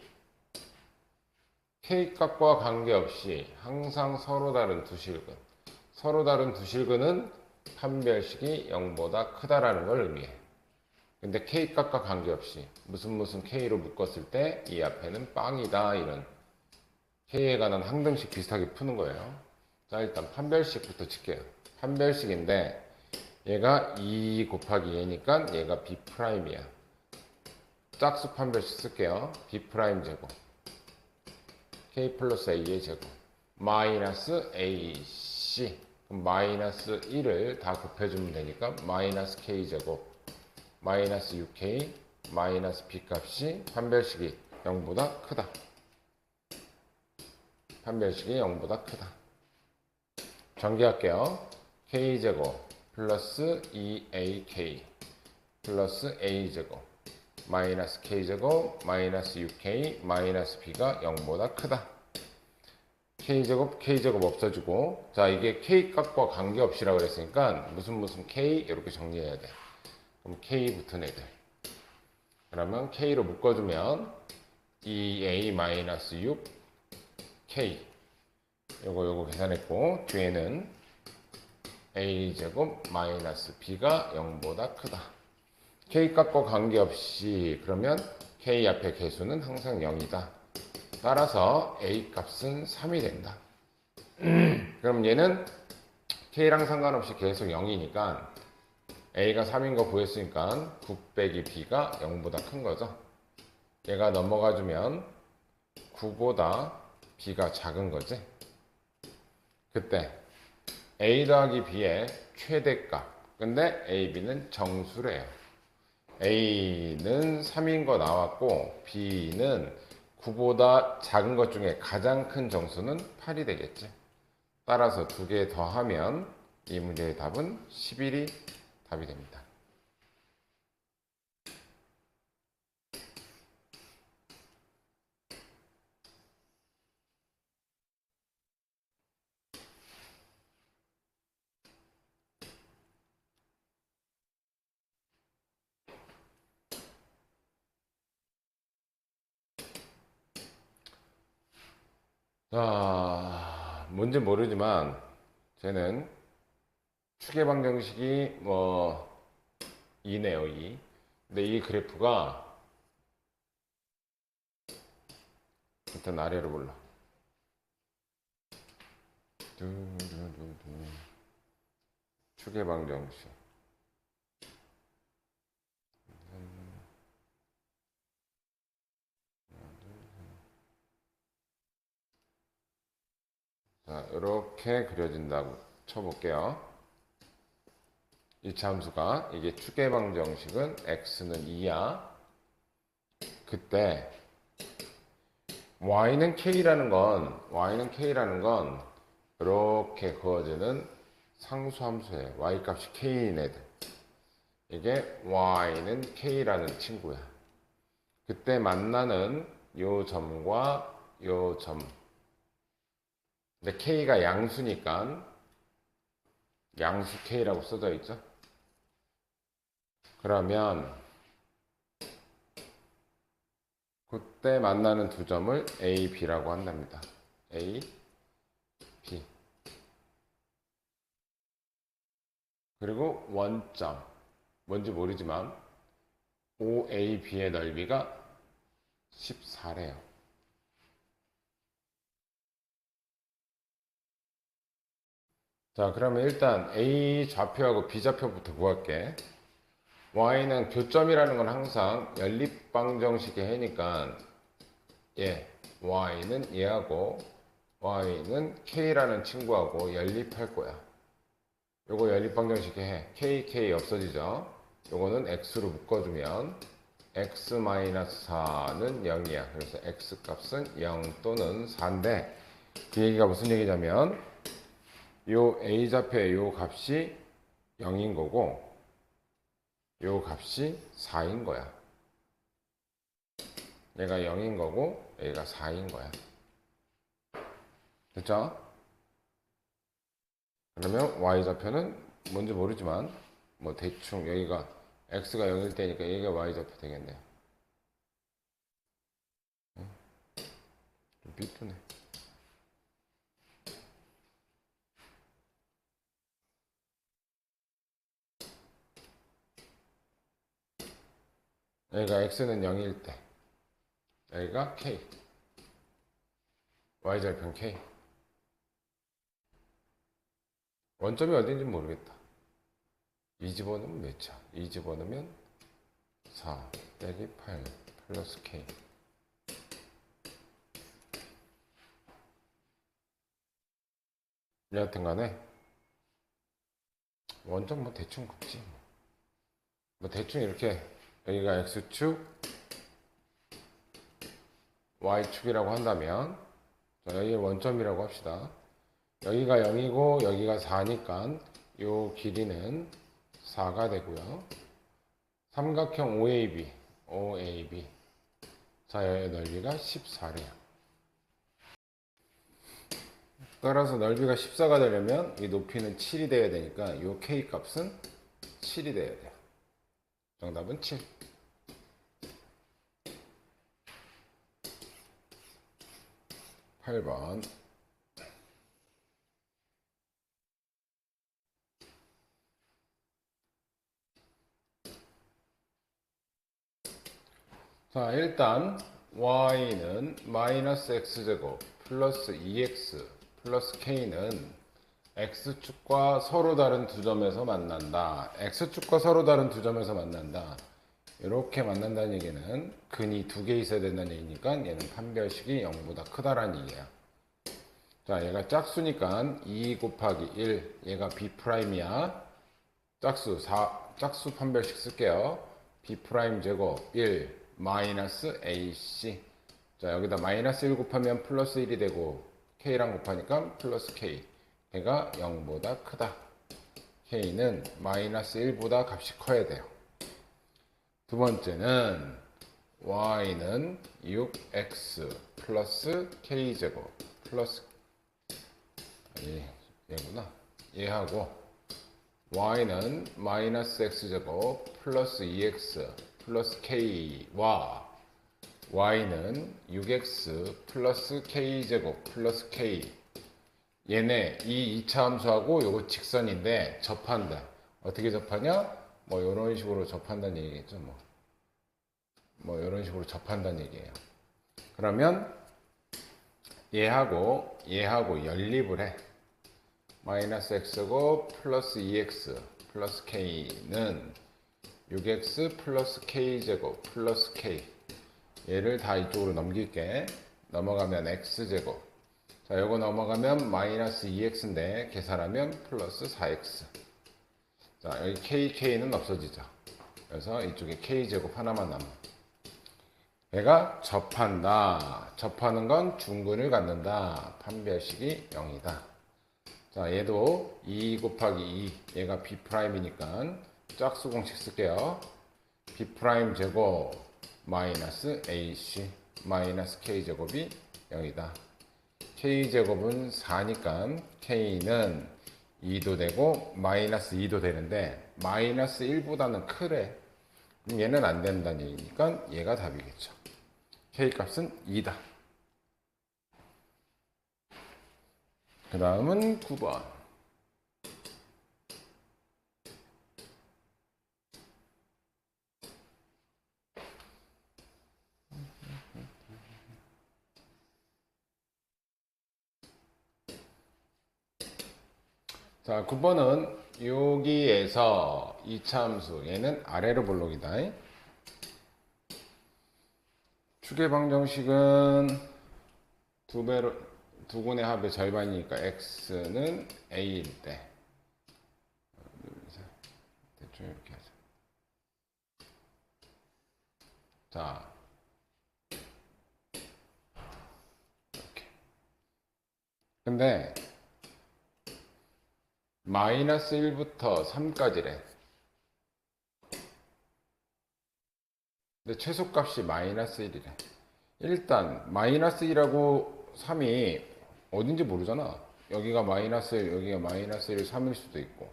k값과 관계없이 항상 서로 다른 두 실근. 서로 다른 두 실근은 판별식이 0보다 크다라는 걸 의미해. 근데 k값과 관계없이 무슨 k로 묶었을 때 이 앞에는 빵이다 이런 k에 관한 항등식 비슷하게 푸는 거예요. 자, 일단 판별식부터 칠게요. 판별식인데 얘가 2 곱하기 얘니까 얘가 b'이야. 짝수 판별식 쓸게요. b' 제곱 k 플러스 a의 제곱 마이너스 ac. 그럼 마이너스 1을 다 곱해주면 되니까 마이너스 k 제곱 마이너스 6k 마이너스 b 값이 판별식이 0보다 크다. 판별식이 0보다 크다. 전개할게요. k제곱 플러스 2ak 플러스 a제곱 마이너스 k제곱 마이너스 6k 마이너스 b가 0보다 크다. k제곱 k제곱 없어지고 자 이게 k값과 관계없이라고 그랬으니까 무슨 k 이렇게 정리해야 돼. 그럼 k 붙은 애들. 그러면 k로 묶어주면 2a 마이너스 6k 요거 계산했고 뒤에는 a제곱 마이너스 b가 0보다 크다. k값과 관계없이 그러면 k 앞에 개수는 항상 0이다. 따라서 a 값은 3이 된다. 그럼 얘는 k랑 상관없이 계속 0이니까 a가 3인 거 구했으니까 9 빼기 b가 0보다 큰 거죠. 얘가 넘어가 주면 9보다 b가 작은 거지. 그때 a 더하기 b의 최대값. 근데 a, b는 정수래요. a는 3인 거 나왔고 b는 9보다 작은 것 중에 가장 큰 정수는 8이 되겠지. 따라서 두 개 더하면 이 문제의 답은 11이 답이 됩니다. 자, 뭔지 모르지만 쟤는 축의 방정식이 뭐 2네요, 2. 근데 이 그래프가 일단 아래로 볼라. 축의 방정식. 자, 이렇게 그려진다고 쳐볼게요. 이 함수가 이게 축의 방정식은 x는 2야. 그때 y는 k라는 건 이렇게 그어지는 상수함수예요. y 값이 k인 애들. 이게 y는 k라는 친구야. 그때 만나는 요 점과 요 점. 근데 k가 양수니까 양수 k라고 써져 있죠. 그러면 그때 만나는 두 점을 A, B라고 한답니다. A, B. 그리고 원점. 뭔지 모르지만 OAB의 넓이가 14래요. 자, 그러면 일단 A 좌표하고 B 좌표부터 구할게. Y는 교점이라는 건 항상 연립방정식의 해니까 Y는 얘하고 Y는 K라는 친구하고 연립할 거야. 요거 연립방정식의 해. K 없어지죠? 요거는 X로 묶어주면 X-4는 0이야. 그래서 X 값은 0 또는 4인데 그 얘기가 무슨 얘기냐면 요 A 좌표의 요 값이 0인 거고 요 값이 4인 거야. 얘가 0인 거고 얘가 4인 거야. 됐죠? 그러면 y좌표는 뭔지 모르지만 뭐 대충 여기가 x가 0일 때니까 여기가 y좌표 되겠네요. 좀 삐뚤네. 여기가 x는 0일 때 여기가 k y좌표는 k. 원점이 어딘지 모르겠다. 2 집어넣으면 몇이야? 2 집어넣으면 4 빼기 8 플러스 k. 여하튼 간에 원점 뭐 대충 긋지. 뭐 대충 이렇게 여기가 x축 y축이라고 한다면 여기 원점이라고 합시다. 여기가 0이고 여기가 4니까 요 길이는 4가 되고요. 삼각형 OAB 자의 넓이가 14래요. 따라서 넓이가 14가 되려면 이 높이는 7이 돼야 되니까 요 K 값은 7이 돼야 돼요. 정답은 7. (8번) 자, 일단 y는 마이너스 x제곱 플러스 2x 플러스 k는 x축과 서로 다른 두 점에서 만난다. x축과 서로 다른 두 점에서 만난다. 이렇게 만난다는 얘기는 근이 두 개 있어야 된다는 얘기니까 얘는 판별식이 0보다 크다라는 얘기야. 자, 얘가 짝수니까 2 곱하기 1, 얘가 B'이야. 짝수 판별식 쓸게요. B' 제곱 1 마이너스 AC. 자, 여기다 마이너스 1 곱하면 플러스 1이 되고 K랑 곱하니까 플러스 K. 걔가 0보다 크다. K는 마이너스 1보다 값이 커야 돼요. 두 번째는 Y는 6X 플러스 K제곱 플러스 얘구나. 얘하고 Y는 마이너스 X제곱 플러스 2X 플러스 K와 Y는 6X 플러스 K제곱 플러스 K 얘네 이 2차 함수하고 요거 직선인데 접한다. 어떻게 접하냐? 뭐 이런 식으로 접한다는 얘기겠죠. 뭐 이런 식으로 접한다는 얘기예요. 그러면 얘하고 연립을 해. 마이너스 x고 플러스 2x 플러스 k는 6x 플러스 k제곱 플러스 k. 얘를 다 이쪽으로 넘길게. 넘어가면 x제곱. 자, 요거 넘어가면 마이너스 2x인데 계산하면 플러스 4x. 자, 여기 k는 없어지죠. 그래서 이쪽에 k제곱 하나만 남아. 얘가 접한다. 접하는 건 중근을 갖는다. 판별식이 0이다. 자, 얘도 2 곱하기 2. 얘가 B'이니까 짝수 공식 쓸게요. B' 제곱 마이너스 AC 마이너스 K제곱이 0이다. K제곱은 4니까 K는 2도 되고 마이너스 2도 되는데 마이너스 1보다는 크래. 그럼 얘는 안 된다는 얘기니까 얘가 답이겠죠. K 값은 2다. 그 다음은 9번. 자, 9번은 여기에서 이차함수 얘는 아래로 볼록이다. 추계방정식은 두 군의 합의 절반이니까 x는 a일 때 대충 이렇게 하자. 자, 이렇게. 근데 마이너스 1부터 3까지래. 근데 최소값이 마이너스 1이래. 일단 마이너스 1하고 3이 어딘지 모르잖아. 여기가 마이너스 1, 여기가 마이너스 1, 3일 수도 있고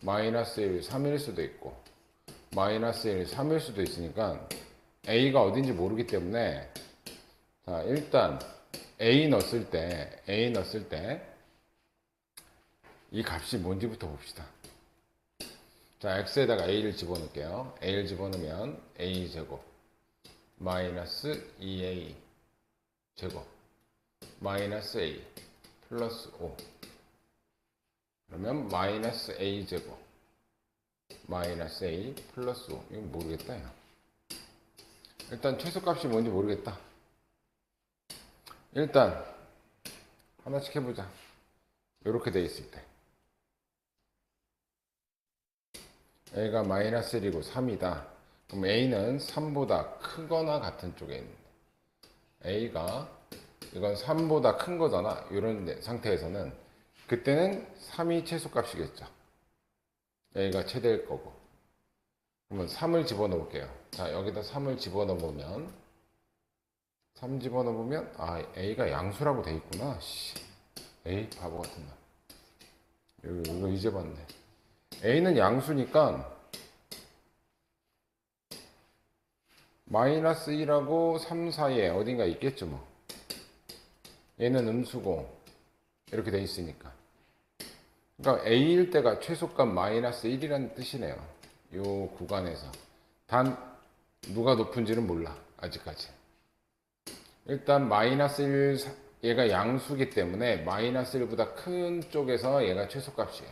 마이너스 1, 3일 수도 있고 마이너스 1, 3일 수도 있으니까 A가 어딘지 모르기 때문에 자, 일단 A 넣었을 때 이 값이 뭔지부터 봅시다. 자, x에다가 a를 집어넣을게요. a를 집어넣으면 a제곱 마이너스 2a 제곱 마이너스 a 플러스 5 그러면 마이너스 a 제곱 마이너스 a 플러스 5 이건 모르겠다. 야. 일단 최소값이 뭔지 모르겠다. 일단 하나씩 해보자. 이렇게 돼 있을 때 a가 마이너스 1이고 3이다. 그럼 a는 3보다 크거나 같은 쪽에 있는데 a가 이건 3보다 큰 거잖아. 이런 상태에서는 그때는 3이 최소값이겠죠. a가 최대일 거고. 그러면 3을 집어넣을게요. 자, 여기다 3을 집어넣으면 3 집어넣으면 아, a가 양수라고 돼 있구나. 씨. a 바보 같은 놈. 이거 이제 봤네. a는 양수니까 마이너스 1하고 3 사이에 어딘가 있겠죠 뭐. 얘는 음수고 이렇게 돼 있으니까. 그러니까 a일 때가 최소값 마이너스 1이라는 뜻이네요. 이 구간에서. 단 누가 높은지는 몰라 아직까지. 일단 마이너스 1 얘가 양수기 때문에 마이너스 1보다 큰 쪽에서 얘가 최소값이에요.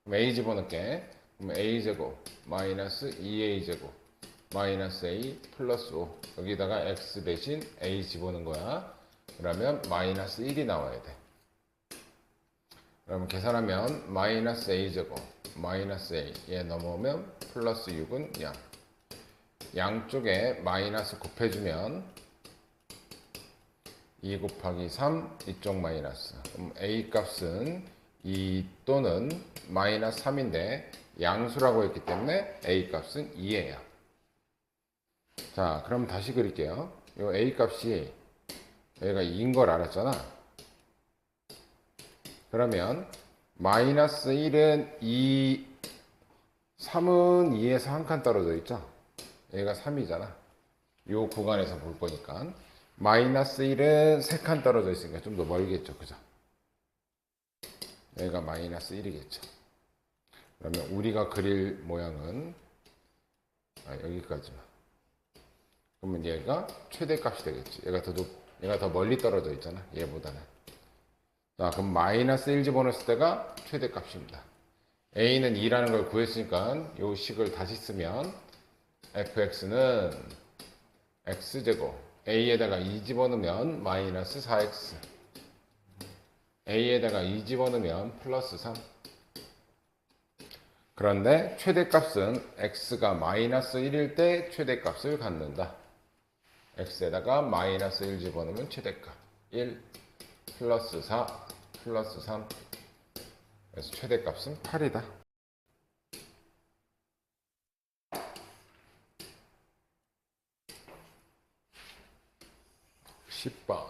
그럼 a 집어넣을게. 그럼 a제곱 마이너스 2a제곱 마이너스 a 플러스 5 여기다가 x 대신 a 집어넣은 거야. 그러면 마이너스 1이 나와야 돼. 그러면 계산하면 마이너스 a제곱 마이너스 a 얘 넘어오면 플러스 6은 양. 양쪽에 마이너스 곱해주면 2 곱하기 3 이쪽 마이너스. 그럼 a 값은 2 또는 마이너스 3인데 양수라고 했기 때문에 a 값은 2예요. 자, 그럼 다시 그릴게요. 요 a 값이 얘가 2인 걸 알았잖아. 그러면 마이너스 1은 2, 3은 2에서 한 칸 떨어져 있죠. 얘가 3이잖아. 요 구간에서 볼 거니까. 마이너스 1은 3칸 떨어져 있으니까 좀 더 멀겠죠. 그죠? 여기가 마이너스 1이겠죠. 그러면 우리가 그릴 모양은 여기까지만. 그러면 얘가 최대값이 되겠지. 얘가 더 멀리 떨어져 있잖아. 얘보다는. 자, 그럼 마이너스 1 집어넣었을 때가 최대값입니다. a는 2라는 걸 구했으니까 이 식을 다시 쓰면 fx는 x제곱 a에다가 2 집어넣으면 마이너스 4x a에다가 2 집어넣으면 플러스 3. 그런데 최대값은 x가 마이너스 1일 때 최대값을 갖는다. x에다가 마이너스 1 집어넣으면 최대값 1 플러스 4 플러스 3. 그래서 최대값은 8이다. 10번.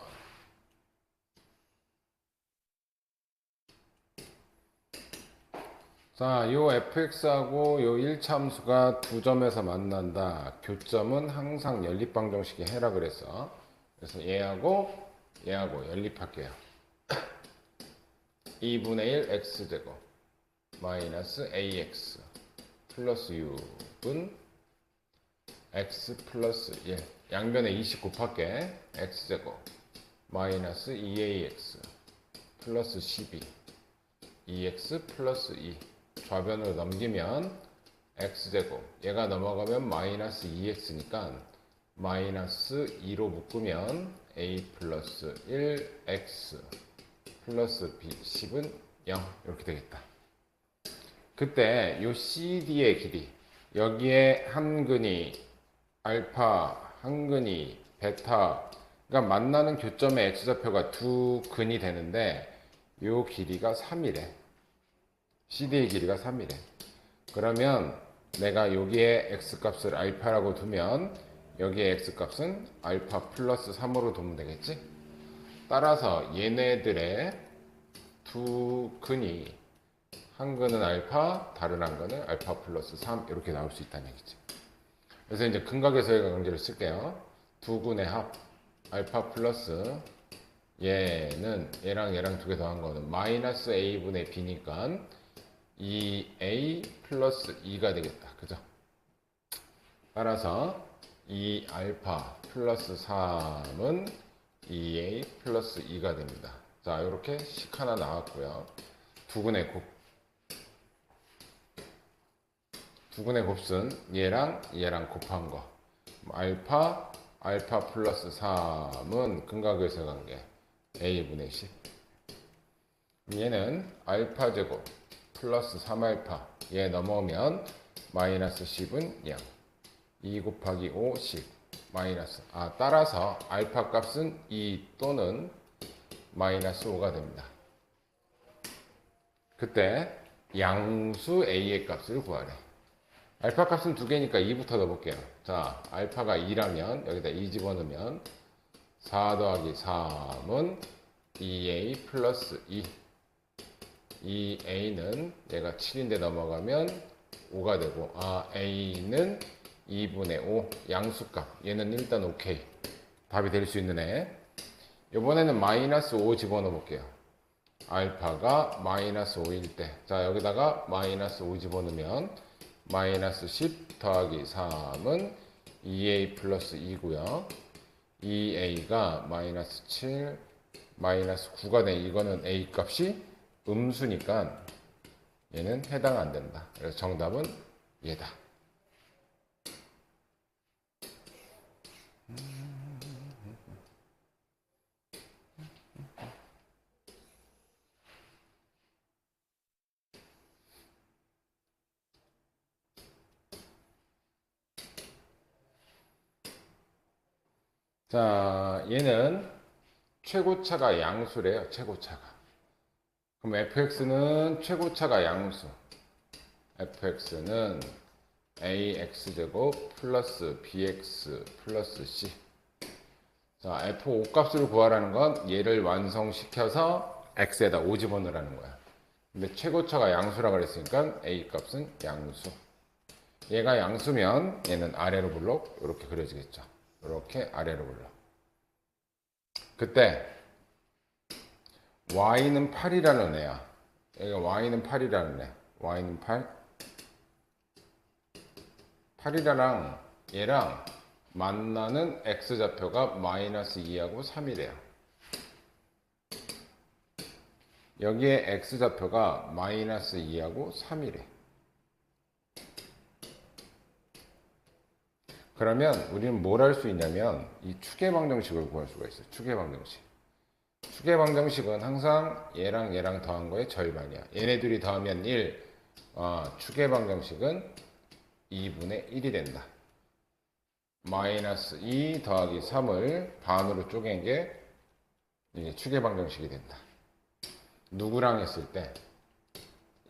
자, 요 fx하고 요 1차 함수가 두 점에서 만난다. 교점은 항상 연립방정식에 해라 그랬어. 그래서 얘하고 연립할게요. 2분의 1 x제곱 마이너스 ax 플러스 6은 x 플러스 1. 양변에 20 곱할게. x제곱 마이너스 2ax 플러스 12 2x 플러스 2. 좌변으로 넘기면 x제곱 얘가 넘어가면 마이너스 2x니까 마이너스 2로 묶으면 a 플러스 1x 플러스 b 10은 0 이렇게 되겠다. 그때 요 CD의 길이 여기에 한 근이 알파 한 근이 베타가 만나는 교점의 x좌표가 두 근이 되는데 요 길이가 3이래. CD의 길이가 3이래. 그러면 내가 여기에 x값을 알파라고 두면 여기에 x값은 알파 플러스 3으로 두면 되겠지? 따라서 얘네들의 두 근이 한 근은 알파, 다른 한 근은 알파 플러스 3 이렇게 나올 수 있다는 얘기지. 그래서 이제 근각에서의 관계를 쓸게요. 두 근의 합 알파 플러스 얘는 얘랑 두 개 더한 거는 마이너스 a분의 b니까 2a 플러스 2가 되겠다. 그죠? 따라서 2알파 플러스 3은 2a 플러스 2가 됩니다. 자, 이렇게 식 하나 나왔고요. 두 근의 곱은 얘랑 곱한 거. 알파 플러스 3은 근각에서 관계 a분의 10. 얘는 알파 제곱 플러스 3알파 얘 넘어오면 마이너스 10은 0. 2 곱하기 5 10 마이너스 따라서 알파 값은 2 또는 마이너스 5가 됩니다. 그때 양수 a의 값을 구하래. 알파 값은 두 개니까 2부터 넣어볼게요. 자, 알파가 2라면 여기다 2 집어넣으면 4 더하기 3은 2a 플러스 2. 2a는 얘가 7인데 넘어가면 5가 되고 a는 2분의 5 양수값 얘는 일단 오케이 답이 될 수 있는 애. 이번에는 마이너스 5 집어넣어 볼게요. 알파가 마이너스 5일 때 자 여기다가 마이너스 5 집어넣으면 마이너스 10 더하기 3은 2a 플러스 2고요 2a가 마이너스 7 마이너스 9가 돼. 이거는 a 값이 음수니까 얘는 해당 안 된다. 그래서 정답은 얘다. 자, 얘는 최고차가 양수래요. 최고차가. 그럼 fx는 최고차가 양수. fx는 ax제곱 플러스 bx 플러스 c. 자, f5 값을 구하라는 건 얘를 완성시켜서 x에다 5 집어넣으라는 거야. 근데 최고차가 양수라 그랬으니까 a 값은 양수. 얘가 양수면 얘는 아래로 블록 이렇게 그려지겠죠. 이렇게 아래로 블록. 그때 y는 8이라는 애야. 여기가 y는 8이라는 애. y는 8. 8이랑 얘랑 만나는 x좌표가 마이너스 2하고 3이래요. 여기에 x좌표가 마이너스 2하고 3이래. 그러면 우리는 뭘 할 수 있냐면 이 추계 방정식을 구할 수가 있어요. 추계 방정식. 추계 방정식은 항상 얘랑 얘랑 더한 거의 절반이야. 얘네들이 더하면 1. 추계 방정식은 2분의 1이 된다. 마이너스 2 더하기 3을 반으로 쪼갠 게 이게 추계 방정식이 된다. 누구랑 했을 때?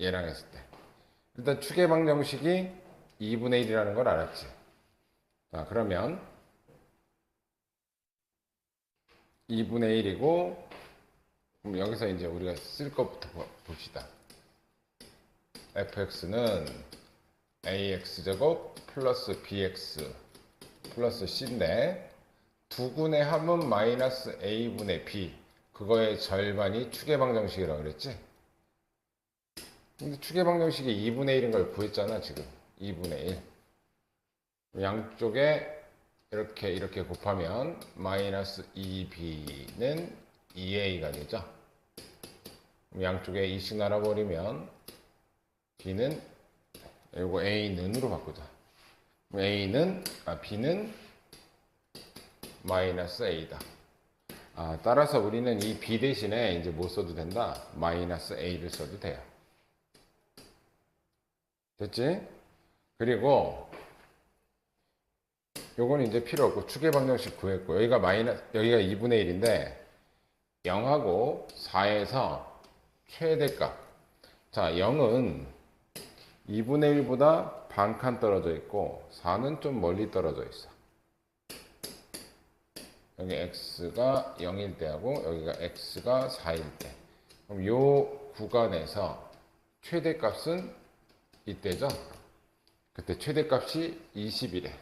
얘랑 했을 때. 일단 추계 방정식이 2분의 1이라는 걸 알았지. 자, 그러면 2분의 1이고, 그럼 여기서 이제 우리가 쓸 것부터 봅시다. fx는 ax제곱 플러스 bx 플러스 c인데, 두근의 합은 마이너스 a분의 b, 그거의 절반이 추계방정식이라고 그랬지? 근데 추계방정식이 2분의 1인 걸 구했잖아, 지금. 2분의 1. 양쪽에 이렇게 곱하면 마이너스 2b는 2a가 되죠. 양쪽에 2씩 나눠버리면 b는 이거 a는으로 바꾸자. b는 마이너스 a다. 따라서 우리는 이 b 대신에 이제 뭐 써도 된다? 마이너스 a를 써도 돼요. 됐지? 그리고 요거는 이제 필요 없고 추계 방정식 구했고, 여기가 2분의 1인데 0하고 4에서 최대값. 자, 0은 2분의 1보다 반칸 떨어져 있고 4는 좀 멀리 떨어져 있어. 여기 x가 0일 때하고 여기가 x가 4일 때. 그럼 요 구간에서 최대값은 이때죠? 그때 최대값이 20이래.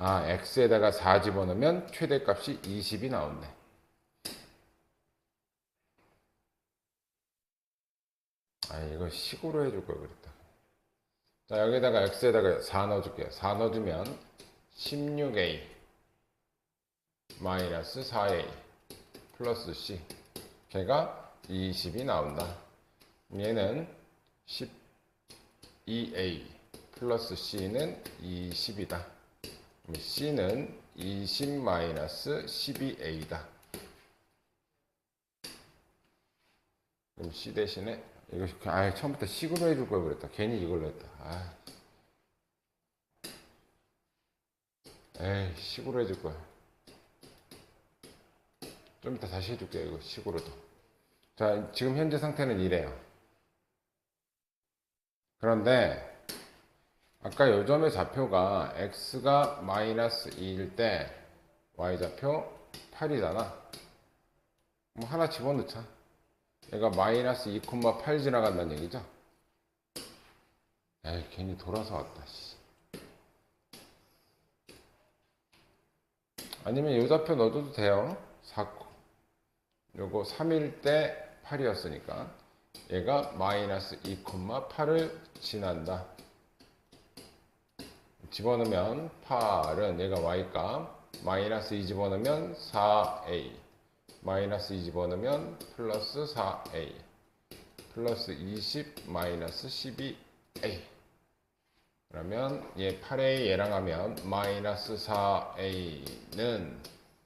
x에다가 4 집어넣으면 최대값이 20이 나온대. 이거 식으로 해줄 걸 그랬다. 자, 여기다가 x에다가 4 넣어줄게요. 4 넣어주면 16a 마이너스 4a 플러스 c, 걔가 20이 나온다. 얘는 12a 플러스 c는 20이다. c는 20 마이너스 12a다. 그럼 c 대신에 이거 처음부터 식으로 해줄 걸 그랬다. 괜히 이걸로 했다. 식으로 해줄 거야. 좀 이따 다시 해줄게요. 이거 식으로도. 자, 지금 현재 상태는 이래요. 그런데 아까 요점의 좌표가 x가 마이너스 2일 때 y좌표 8이잖아. 그럼 하나 집어넣자. 얘가 마이너스 2,8 지나간다는 얘기죠. 괜히 돌아서 왔다. 아니면 요 좌표 넣어줘도 돼요. 4, 요거 3일 때 8이었으니까 얘가 마이너스 2,8을 지난다. 집어넣으면 8은 얘가 y값, 마이너스 2 집어넣으면 4a, 마이너스 2 집어넣으면 플러스 4a, 플러스 20 마이너스 12a. 그러면 얘 8a 얘랑 하면 마이너스 4a는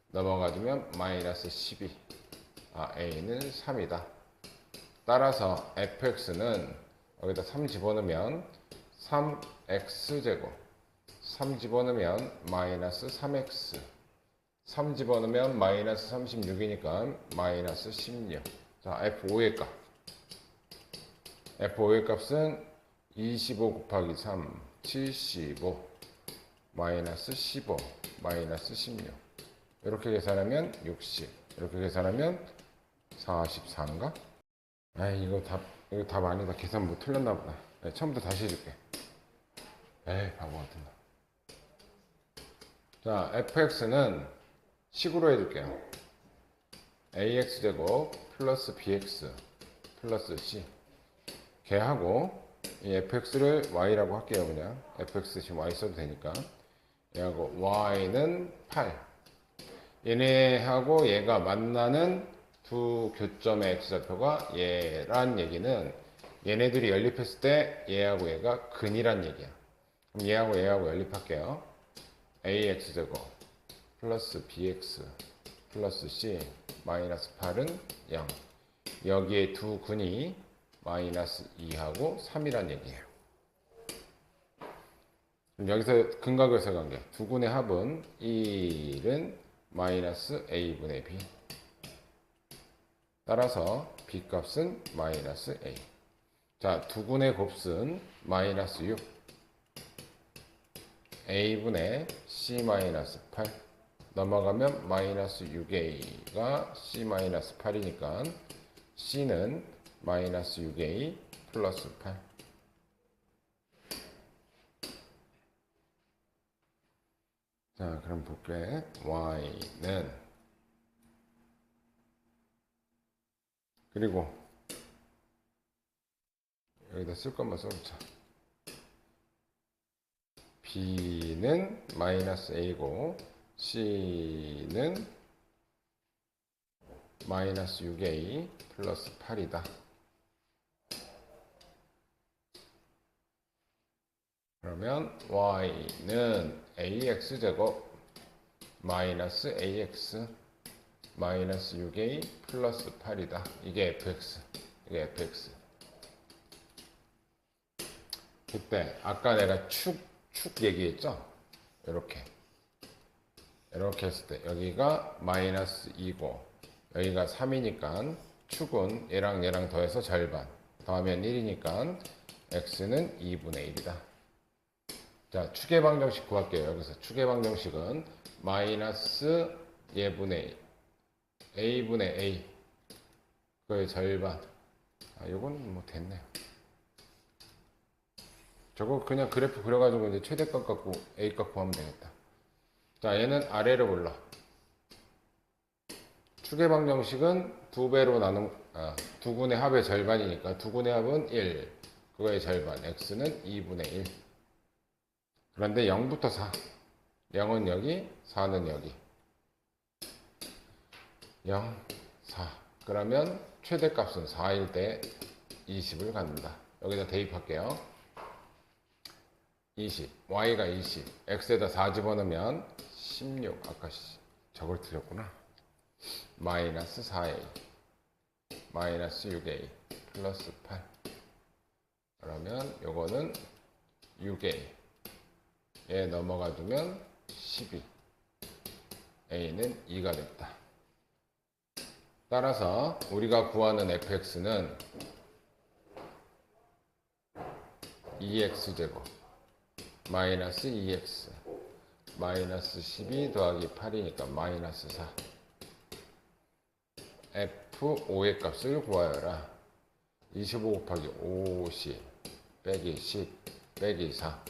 넘어가주면 마이너스 12, a는 3이다. 따라서 fx는 여기다 3 집어넣으면 3x제곱, 3 집어넣으면 마이너스 3x, 3 집어넣으면 마이너스 36이니까 마이너스 16. 자, F5의 값. F5의 값은 25 곱하기 3, 75, 마이너스 15, 마이너스 16. 이렇게 계산하면 60. 이렇게 계산하면 44인가? 이거 답 아니다. 계산 못 틀렸나 보다. 처음부터 다시 해줄게. 바보 같은다. 자, fx는 식으로 해줄게요. ax제곱 플러스 bx 플러스 c. 걔하고 이 fx를 y라고 할게요. 그냥 fx 지금 y 써도 되니까. 얘하고 y는 8. 얘네하고 얘가 만나는 두 교점의 x좌표가 얘란 얘기는 얘네들이 연립했을 때 얘하고 얘가 근이란 얘기야. 그럼 얘하고 연립할게요. ax제곱 플러스 bx 플러스 c 마이너스 8은 0. 여기에 두 근이 마이너스 2하고 3이란 얘기예요. 그럼 여기서 근각에서 관계 두 근의 합은 1은 마이너스 a분의 b. 따라서 b 값은 마이너스 a. 자, 두 근의 곱은 마이너스 6 a분의 c 마이너스 8 넘어가면 마이너스 6a가 c 마이너스 8이니까 c는 마이너스 6a 플러스 8. 자, 그럼 볼게. y는 그리고 여기다 쓸 것만 써보자. b는 마이너스 a고 c는 마이너스 6a 플러스 8이다. 그러면 y는 ax제곱 마이너스 ax 마이너스 6a 플러스 8이다. 이게 fx. 이게 fx. 그때 아까 내가 축 얘기했죠? 이렇게 했을 때 여기가 마이너스 2고 여기가 3이니까 축은 얘랑 더해서 절반 더하면 1이니까 x는 2분의 1이다. 자, 축의 방정식 구할게요. 여기서 축의 방정식은 마이너스 얘분의 a분의 a 그의 절반. 요건 뭐 됐네요. 저거 그냥 그래프 그려가지고 이제 최대값 갖고 a값 구하면 되겠다. 자, 얘는 아래로 올라. 축의 방정식은 두 배로 두 군의 합의 절반이니까 두 군의 합은 1. 그거의 절반. x는 2분의 1. 그런데 0부터 4. 0은 여기, 4는 여기. 0, 4. 그러면 최대값은 4일 때 20을 갖는다. 여기다 대입할게요. 20, y가 20, x에다 4 집어넣으면 16, 아까 저걸 틀렸구나. 마이너스 4a, 마이너스 6a, 플러스 8. 그러면 요거는 6a. 얘 넘어가주면 12. a는 2가 됐다. 따라서 우리가 구하는 fx는 2x제곱 마이너스 2x 마이너스 12 더하기 8이니까 마이너스 4. f5의 값을 구하여라. 25 곱하기 50 빼기 10 빼기 4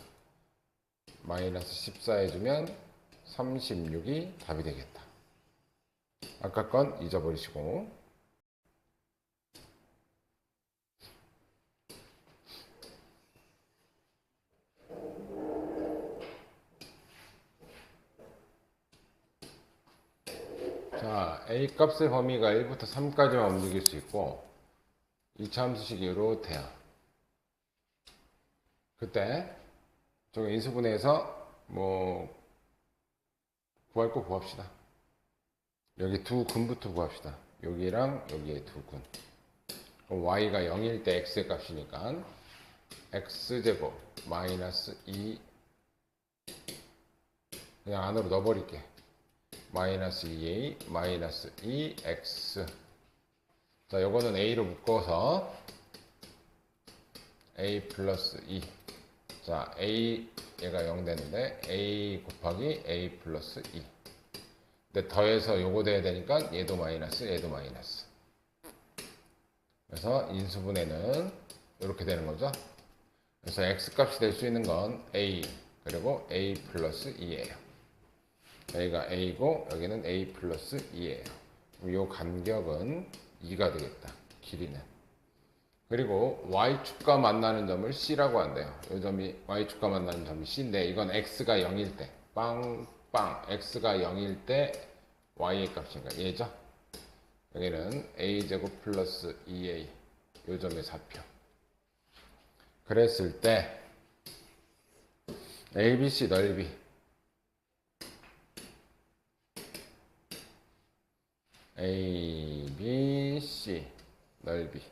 마이너스 14 해주면 36이 답이 되겠다. 아까 건 잊어버리시고. 자, a 값의 범위가 1부터 3까지만 움직일 수 있고 2차 함수식이 이렇대요. 그때 저 인수분해에서 뭐 구할 거 구합시다. 여기 두 근부터 구합시다. 여기랑 여기에 두 근. 그럼 y가 0일 때 x의 값이니까 x제곱 마이너스 2 그냥 안으로 넣어버릴게. 마이너스 2a 마이너스 2x. 자, 요거는 a로 묶어서 a 플러스 2. 자, a 얘가 0 되는데 a 곱하기 a 플러스 2. 근데 더해서 요거 돼야 되니까 얘도 마이너스 얘도 마이너스. 그래서 인수분해는 이렇게 되는 거죠. 그래서 x값이 될 수 있는 건 a 그리고 a 플러스 2예요. 여기가 a고 여기는 a 플러스 2예요. 이 간격은 2가 되겠다. 길이는. 그리고 y축과 만나는 점을 c라고 한대요. 이 점이 y축과 만나는 점이 c인데 이건 x가 0일 때 빵빵 x가 0일 때 y의 값인가 얘죠. 여기는 a제곱 플러스 2a 요 점의 좌표. 그랬을 때 ABC 넓이 ABC 넓이.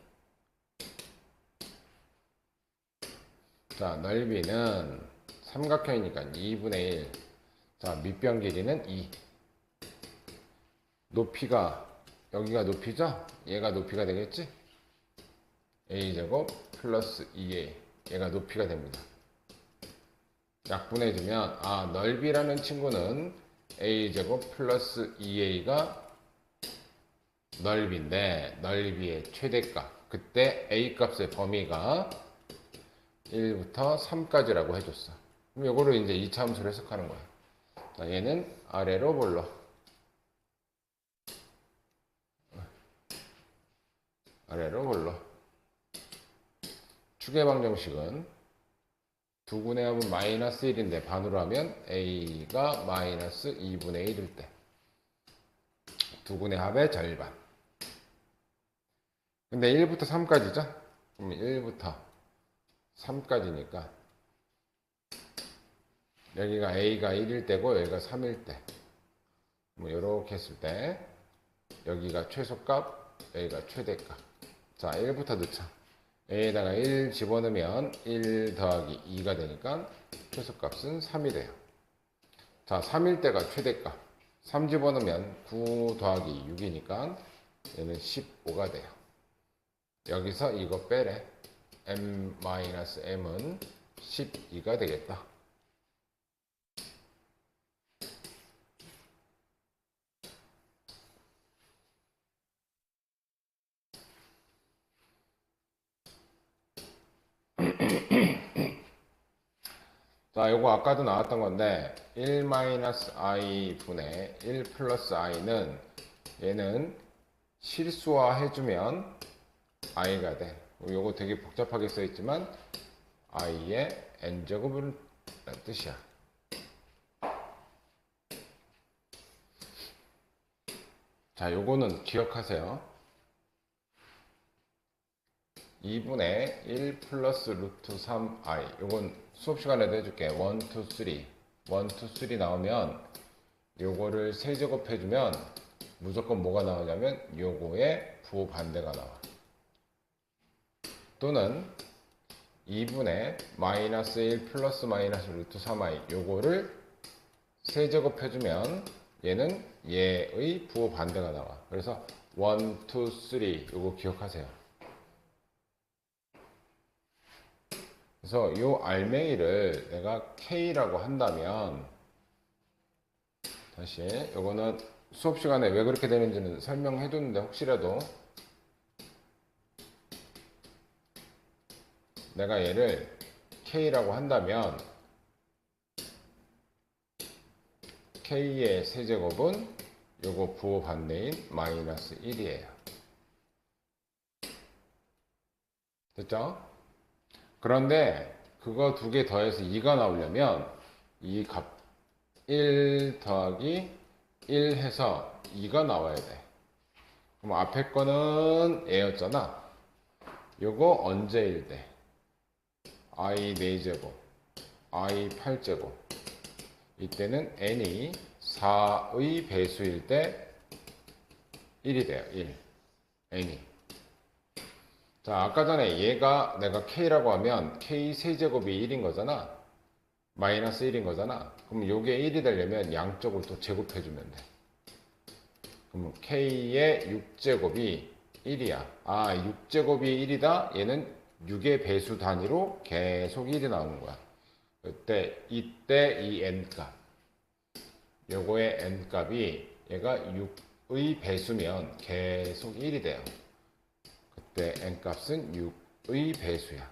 자, 넓이는 삼각형이니까 2분의 1. 자, 밑변 길이는 2. 높이가 여기가 높이죠? 얘가 높이가 되겠지? a제곱 플러스 2a 얘가 높이가 됩니다. 약분해주면 넓이라는 친구는 a제곱 플러스 2a가 넓이인데 넓이의 최대값 그때 a 값의 범위가 1부터 3까지라고 해줬어. 그럼 이거를 이제 2차 함수로 해석하는 거야. 자, 얘는 아래로 볼러 추계방정식은 두분의 합은 마이너스 1인데 반으로 하면 a가 마이너스 2분의 1일 때 두분의 합의 절반. 근데 1부터 3까지죠? 그럼 1부터 3까지니까 여기가 a가 1일 때고 여기가 3일 때 뭐 이렇게 했을 때 여기가 최소값 여기가 최대값. 자 1부터 넣자. a에다가 1 집어넣으면 1 더하기 2가 되니까 최소값은 3이 돼요. 자 3일 때가 최대값 3 집어넣으면 9 더하기 6이니까 얘는 15가 돼요. 여기서 이거 빼래. m-m은 12가 되겠다. 자, 요거 아까도 나왔던 건데 1-i 분의 1 플러스 i는 얘는 실수화 해주면 i가 돼. 요거 되게 복잡하게 써있지만 i의 n제곱은 라는 뜻이야. 자, 요거는 기억하세요. 2분의 1 플러스 루트 3i 요건 수업 시간에도 해줄게. 1, 2, 3 1, 2, 3 나오면 요거를 세제곱 해주면 무조건 뭐가 나오냐면 요거의 부반대가 나와. 또는 2분의 마이너스 1 플러스 마이너스 루트 3i 요거를 세제곱 해주면 얘는 얘의 부반대가 나와. 그래서 1, 2, 3 요거 기억하세요. 그래서 이 알맹이를 내가 K라고 한다면 다시 이거는 수업 시간에 왜 그렇게 되는지는 설명해 뒀는데 혹시라도 내가 얘를 K라고 한다면 K의 세제곱은 요거 부호 반대인 마이너스 1이에요. 됐죠? 그런데 그거 두 개 더해서 2가 나오려면 이 값 1 더하기 1 해서 2가 나와야 돼. 그럼 앞에 거는 얘였잖아. 요거 언제일 때? i 4제곱, i 8제곱. 이때는 n이 4의 배수일 때 1이 돼요. 1. n이. 자, 아까 전에 얘가 내가 k라고 하면 k 세제곱이 1인 거잖아. 마이너스 1인 거잖아. 그럼 요게 1이 되려면 양쪽을 또 제곱해주면 돼. 그럼 k의 6제곱이 1이야. 6제곱이 1이다. 얘는 6의 배수 단위로 계속 1이 나오는 거야. 이때 이 n값. 요거의 n값이 얘가 6의 배수면 계속 1이 돼요. 그때 n값은 6의 배수야.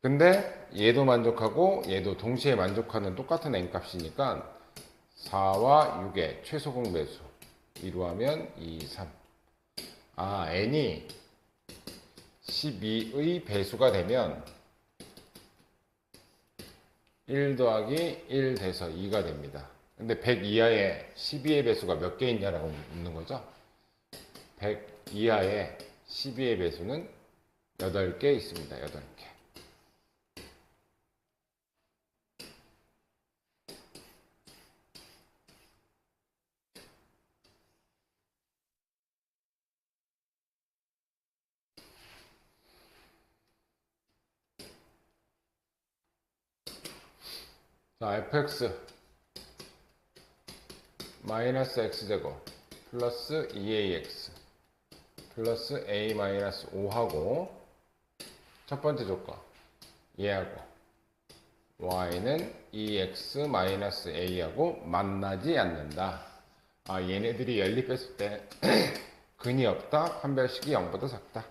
근데 얘도 만족하고 얘도 동시에 만족하는 똑같은 n값이니까 4와 6의 최소 공배수 이루하면 2, 3. n이 12의 배수가 되면 1 더하기 1 돼서 2가 됩니다. 근데 100 이하에 12의 배수가 몇 개 있냐라고 묻는 거죠. 100 이하에 12의 배수는 8개 있습니다. 8개. 자, fx 마이너스 x제곱 플러스 2ax 플러스 a 마이너스 5하고 첫 번째 조건 얘하고 y는 2x 마이너스 a하고 만나지 않는다. 아, 얘네들이 연립했을 때 근이 없다. 판별식이 0보다 작다.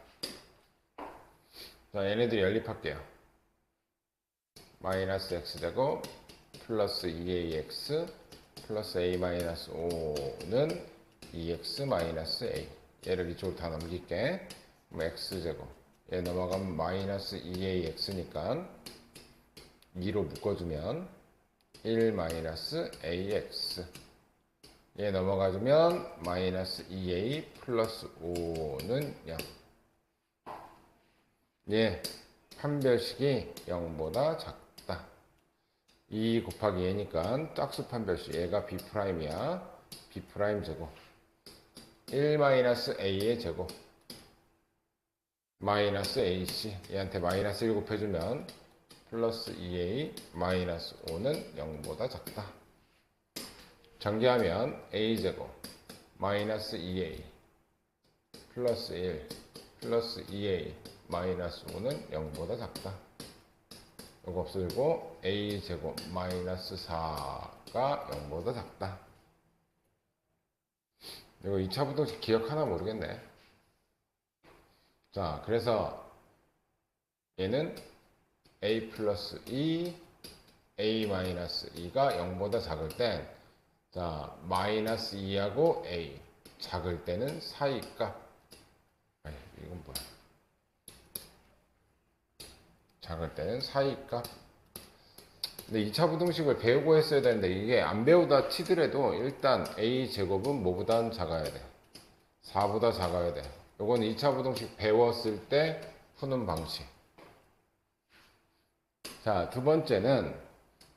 자, 얘네들이 연립할게요. 마이너스 x제곱 플러스 2ax 플러스 a 마이너스 5는 2x 마이너스 a. 얘를 이쪽으로 다 넘길게. 그럼 x제곱. 얘 넘어가면 마이너스 2ax니까 2로 묶어주면 1 마이너스 ax. 얘 넘어가주면 마이너스 2a 플러스 5는 0. 얘 판별식이 0보다 작다. 2 곱하기 얘니까 짝수 판별식. 얘가 b'이야. b' 제곱 1 마이너스 a의 제곱 마이너스 ac. 얘한테 마이너스 1 곱해주면 플러스 2a 마이너스 5는 0보다 작다. 전개하면 a제곱 마이너스 2a 플러스 1 플러스 2a 마이너스 5는 0보다 작다. 이거 없어지고 a제곱 마이너스 4가 0보다 작다. 이거 2차 부등식 기억하나 모르겠네. 자, 그래서 얘는 a 플러스 2 a 마이너스 2가 0보다 작을 땐 자, 마이너스 2하고 a 작을 때는 사이 값. 아니, 이건 뭐야? 작을 때는 사이 값. 근데 2차 부등식을 배우고 했어야 되는데 이게 안 배우다 치더라도 일단 a제곱은 뭐보단 작아야 돼? 4보다 작아야 돼. 요건 2차 부등식 배웠을 때 푸는 방식. 자, 두 번째는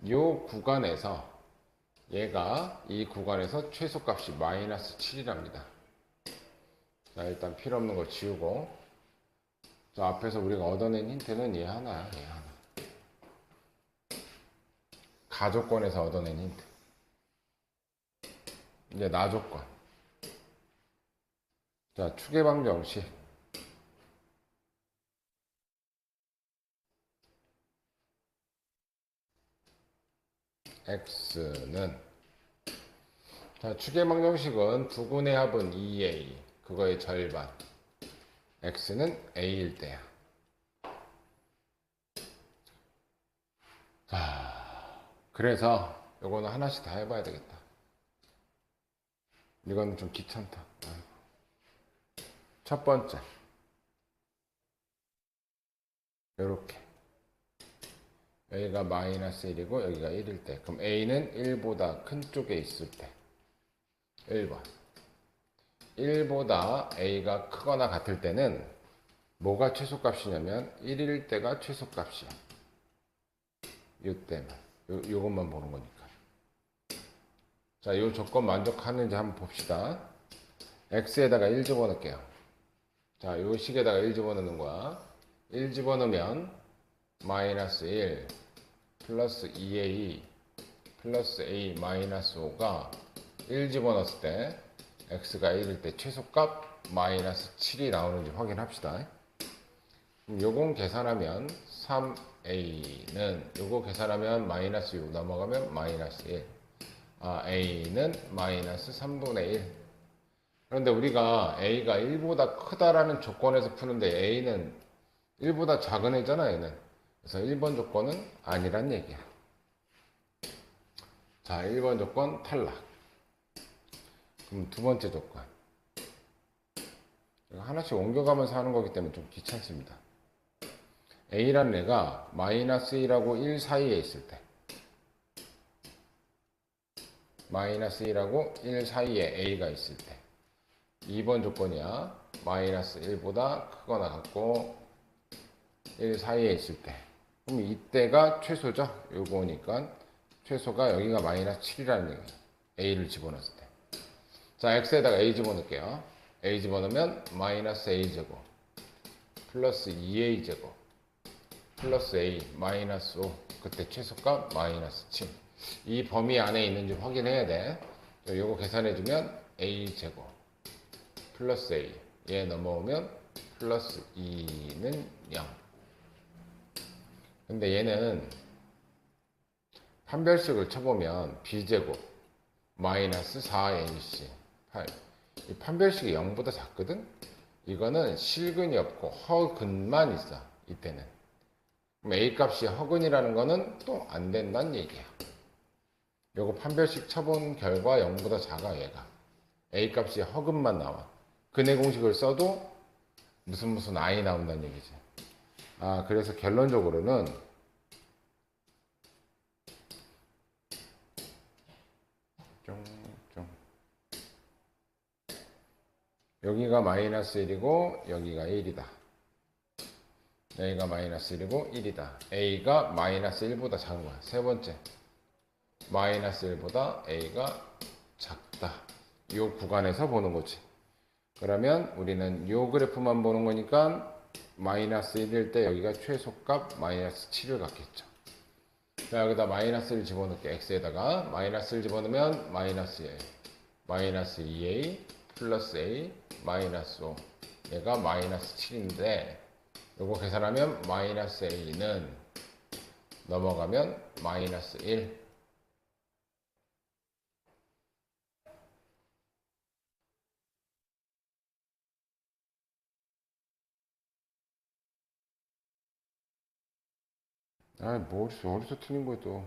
요 구간에서 얘가 이 구간에서 최소값이 마이너스 7이랍니다. 자, 일단 필요 없는 거 지우고. 자, 앞에서 우리가 얻어낸 힌트는 얘 하나야, 얘 하나. 가조건에서 얻어낸 힌트. 이제 나조건. 자, 추계방정식. x는 자, 추계방정식은 두근의 합은 2a 그거의 절반 x는 a일 때야. 자, 그래서 요거는 하나씩 다 해봐야 되겠다. 이건 좀 귀찮다. 첫 번째 요렇게 여기가 마이너스 1이고 여기가 1일 때 그럼 a는 1보다 큰 쪽에 있을 때 1번 1보다 a가 크거나 같을 때는 뭐가 최소값이냐면 1일 때가 최소값이야. 요때만 요것만 보는 거니까. 자, 요 조건 만족하는지 한번 봅시다. x에다가 1 집어넣을게요. 자, 요 식에다가 1 집어넣는 거야. 1 집어넣으면 마이너스 1 플러스 2a 플러스 a 마이너스 5가 1 집어넣었을 때 x가 1일 때 최소값 마이너스 7이 나오는지 확인합시다. 그럼 요건 계산하면 3a는 요거 계산하면 마이너스 6 넘어가면 마이너스 1. 아, a는 마이너스 3분의 1. 그런데 우리가 a가 1보다 크다라는 조건에서 푸는데 a는 1보다 작은 애잖아, 얘는. 그래서 1번 조건은 아니란 얘기야. 자, 1번 조건 탈락. 그럼 두 번째 조건. 하나씩 옮겨가면서 하는 거기 때문에 좀 귀찮습니다. a라는 애가 마이너스 1하고 1 사이에 있을 때, 마이너스 1하고 1 사이에 a가 있을 때 2번 조건이야. 마이너스 1보다 크거나 같고 1 사이에 있을 때, 그럼 이때가 최소죠. 요거니까 최소가 여기가 마이너스 7이라는 얘기예요. a를 집어넣었을 때. 자, x에다가 a 집어넣을게요. a 집어넣으면 마이너스 a제곱 플러스 2a제곱 플러스 a 마이너스 5, 그때 최소값 마이너스 7. 이 범위 안에 있는지 확인해야 돼. 요거 계산해주면 a제곱 플러스 a, 얘 넘어오면 플러스 2는 0. 근데 얘는 판별식을 쳐보면 b제곱 마이너스 4ac 8. 이 판별식이 0보다 작거든? 이거는 실근이 없고 허근만 있어. 이때는. 그럼 a 값이 허근이라는 거는 또 안 된다는 얘기야. 요거 판별식 쳐본 결과 0보다 작아. 얘가 a 값이 허근만 나와. 근해 공식을 써도 무슨 i 나온다는 얘기지. 아, 그래서 결론적으로는 여기가 마이너스 1이고 여기가 1이다. 여기가 마이너스 1이고 1이다. a가 마이너스 1보다 작은 거야. 세 번째, 마이너스 1보다 a가 작다. 이 구간에서 보는 거지. 그러면 우리는 이 그래프만 보는 거니까 마이너스 1일 때 여기가 최소값 마이너스 7을 갖겠죠. 자, 여기다 마이너스 1 집어넣을게. x에다가 마이너스 1 집어넣으면 마이너스 1, 마이너스 2a 플러스 a 마이너스 5. 얘가 마이너스 7인데 요거 계산하면 마이너스 a는 넘어가면 마이너스 1. 아, 어디서 틀린 거야 또.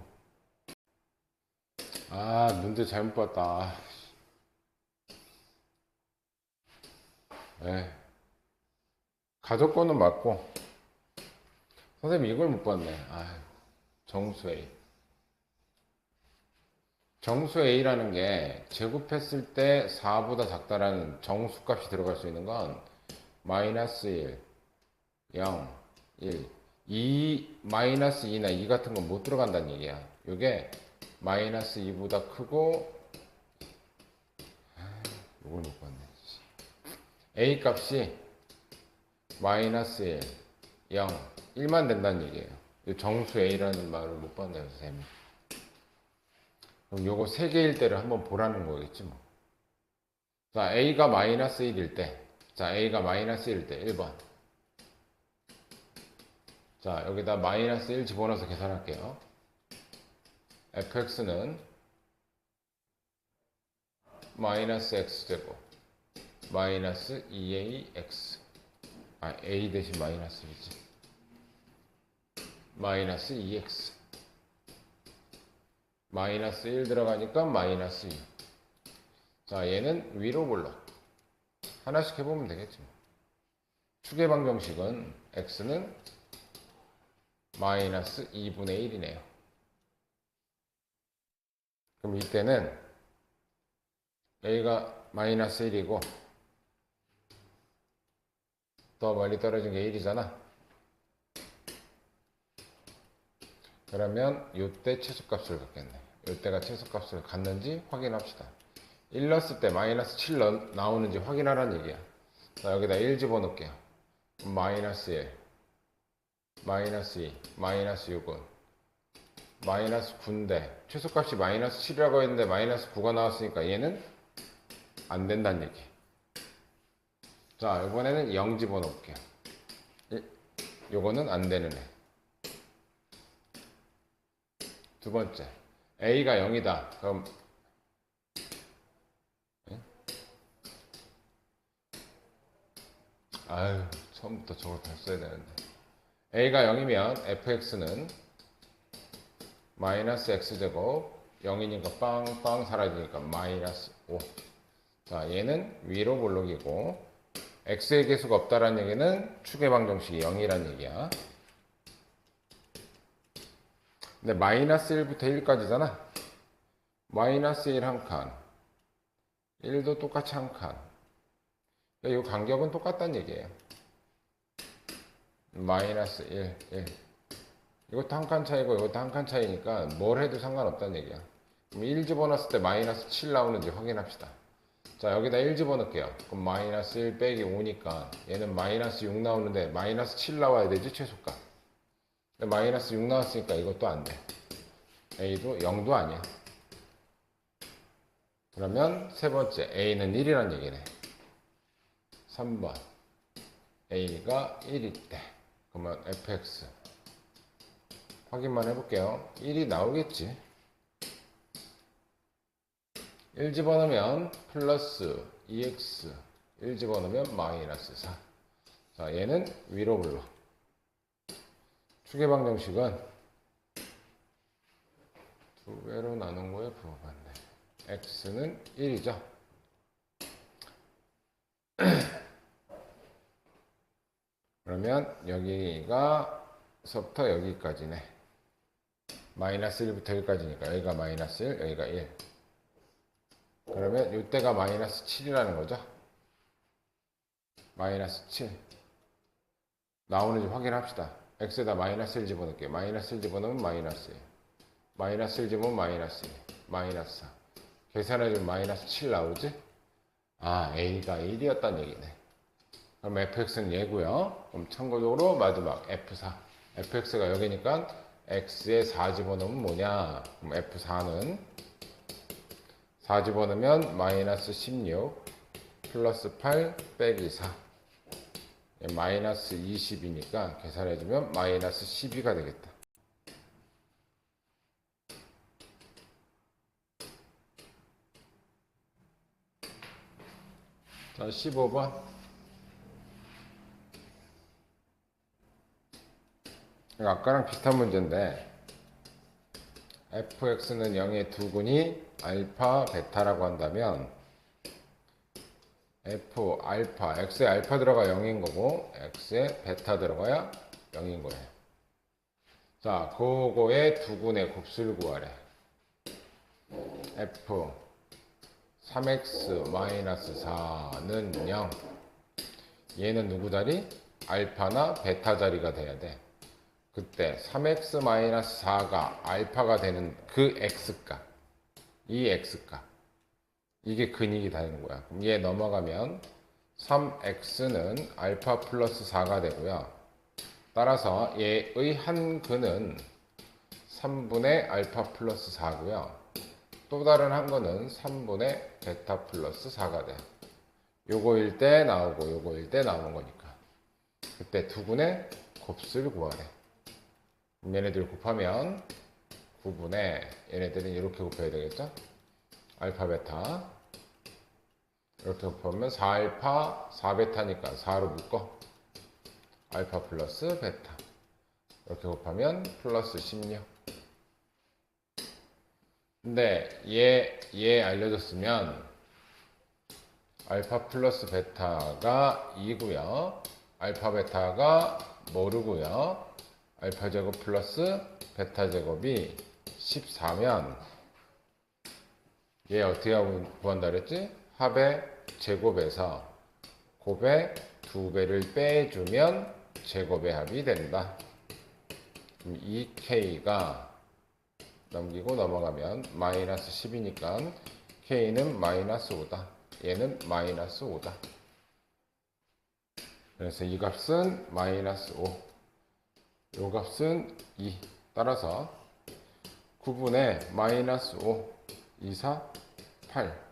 아, 문제 잘못 봤다. 네. 가족 거는 맞고 선생님 이걸 못 봤네. 아, 정수 A. 정수 A라는 게 제곱했을 때 4보다 작다라는 정수값이 들어갈 수 있는 건 마이너스 1, 0, 1, 2, 마이너스 2나 2 같은 건 못 들어간다는 얘기야. 이게 마이너스 2보다 크고, 이걸 못 봤네. A 값이 마이너스 1, 0, 1만 된다는 얘기예요. 정수 A라는 말을 못 봤네요, 선생님. 그럼 요거 세 개일 때를 한번 보라는 거겠지 뭐. 자, A가 마이너스 1일 때, 자, A가 마이너스 1일 때 1번. 자, 여기다 마이너스 1 집어넣어서 계산할게요. fx는 마이너스 x제곱 마이너스 2ax, 아, a 대신 마이너스이지. 마이너스 2x 마이너스 1 들어가니까 마이너스 2. 자, 얘는 위로 볼록 하나씩 해보면 되겠지. 축의 방정식은 x는 마이너스 2분의 1이네요. 그럼 이때는 a가 마이너스 1이고 더 멀리 떨어진 게 1이잖아. 그러면 이때 최소값을 갖겠네. 이때가 최소값을 갖는지 확인합시다. 1 넣었을 때 마이너스 7 나오는지 확인하라는 얘기야. 자, 여기다 1 집어넣을게요. 마이너스 1, 마이너스 2, 마이너스 6은 마이너스 9인데 최소값이 마이너스 7이라고 했는데 마이너스 9가 나왔으니까 얘는 안 된다는 얘기. 자, 이번에는 0 집어넣을게요. 요거는 안 되는 애. 두 번째, a가 0이다. 그럼 아유, 처음부터 저걸 다 써야 되는데. a가 0이면 fx는 마이너스 x제곱 0이니까 빵빵 사라지니까 마이너스 5. 자, 얘는 위로 볼록이고 x의 개수가 없다라는 얘기는 축의 방정식이 0이라는 얘기야. 근데 마이너스 1부터 1까지잖아. 마이너스 1 한 칸, 1도 똑같이 한 칸. 이 간격은 똑같다는 얘기예요. 마이너스 1, 1. 이것도 한 칸 차이고 이것도 한 칸 차이니까 뭘 해도 상관없다는 얘기야. 그럼 1 집어넣었을 때 마이너스 7 나오는지 확인합시다. 자, 여기다 1 집어넣을게요. 그럼 마이너스 1 빼기 5니까 얘는 마이너스 6 나오는데 마이너스 7 나와야 되지, 최소값. 마이너스 6 나왔으니까 이것도 안 돼. a도 0도 아니야. 그러면 세 번째 a는 1이란 얘기네. 3번 a가 1일 때 그러면 fx 확인만 해볼게요. 1이 나오겠지. 1 집어넣으면 플러스 2x, 1 집어넣으면 마이너스 4. 자, 얘는 위로 불러. 축의 방정식은 두 배로 나눈 거에 부호반대. x는 1이죠. 그러면 여기가서부터 여기까지네. 마이너스 1부터 1까지니까 여기가 마이너스 1, 여기가 1. 그러면 이때가 마이너스 7이라는 거죠. 마이너스 7 나오는지 확인합시다. x에다 마이너스 1 집어넣을게요. 마이너스 1 집어넣으면 마이너스 1. 마이너스 1 집어넣으면 마이너스 1. 마이너스 4. 계산해주면 마이너스 7 나오지? 아, a가 1이었다는 얘기네. 그럼 fx는 얘고요. 그럼 참고적으로 마지막 f4. fx가 여기니까 x에 4 집어넣으면 뭐냐? 그럼 f4는 4 집어넣으면 마이너스 16 플러스 8 빼기 4 마이너스 20이니까 계산해주면 마이너스 12가 되겠다. 자, 15번. 아까랑 비슷한 문제인데 fx는 0의 두근이 알파, 베타라고 한다면 f, 알파, x에 알파 들어가 0인 거고 x에 베타 들어가야 0인 거예요. 자, 그거의 두근의 곱수를 구하래. f 3x-4는 0. 얘는 누구 자리? 알파나 베타 자리가 돼야 돼. 그때 3x-4가 알파가 되는 그 x값, 이 x값, 이게 근익이 되는 거야. 그럼 얘 넘어가면 3x는 알파 플러스 4가 되고요. 따라서 얘의 한 근은 3분의 알파 플러스 4고요. 또 다른 한 근은 3분의 베타 플러스 4가 돼. 요거일 때 나오고 요거일 때 나오는 거니까. 그때 두 근의 곱수를 구하래. 얘네들 곱하면 9분의 얘네들은 이렇게 곱해야 되겠죠? 알파 베타 이렇게 곱하면 4알파 4베타니까 4로 묶어 알파 플러스 베타 이렇게 곱하면 플러스 16. 근데 얘 알려줬으면 알파 플러스 베타가 2고요 알파 베타가 모르고요 알파 제곱 플러스 베타 제곱이 14면 얘 어떻게 하고 구한다 그랬지? 합의 제곱에서 곱의 2배를 빼주면 제곱의 합이 된다. 그럼 2k가 넘기고 넘어가면 마이너스 10이니까 k는 마이너스 5다. 얘는 마이너스 5다. 그래서 이 값은 마이너스 5. 요 값은 2. 따라서 9분의 마이너스 5, 2, 4, 8.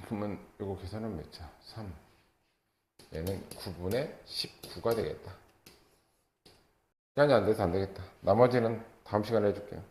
그러면 요거 계산은 몇 차? 3. 얘는 9분의 19가 되겠다. 시간이 안 돼서 안 되겠다. 나머지는 다음 시간에 해줄게요.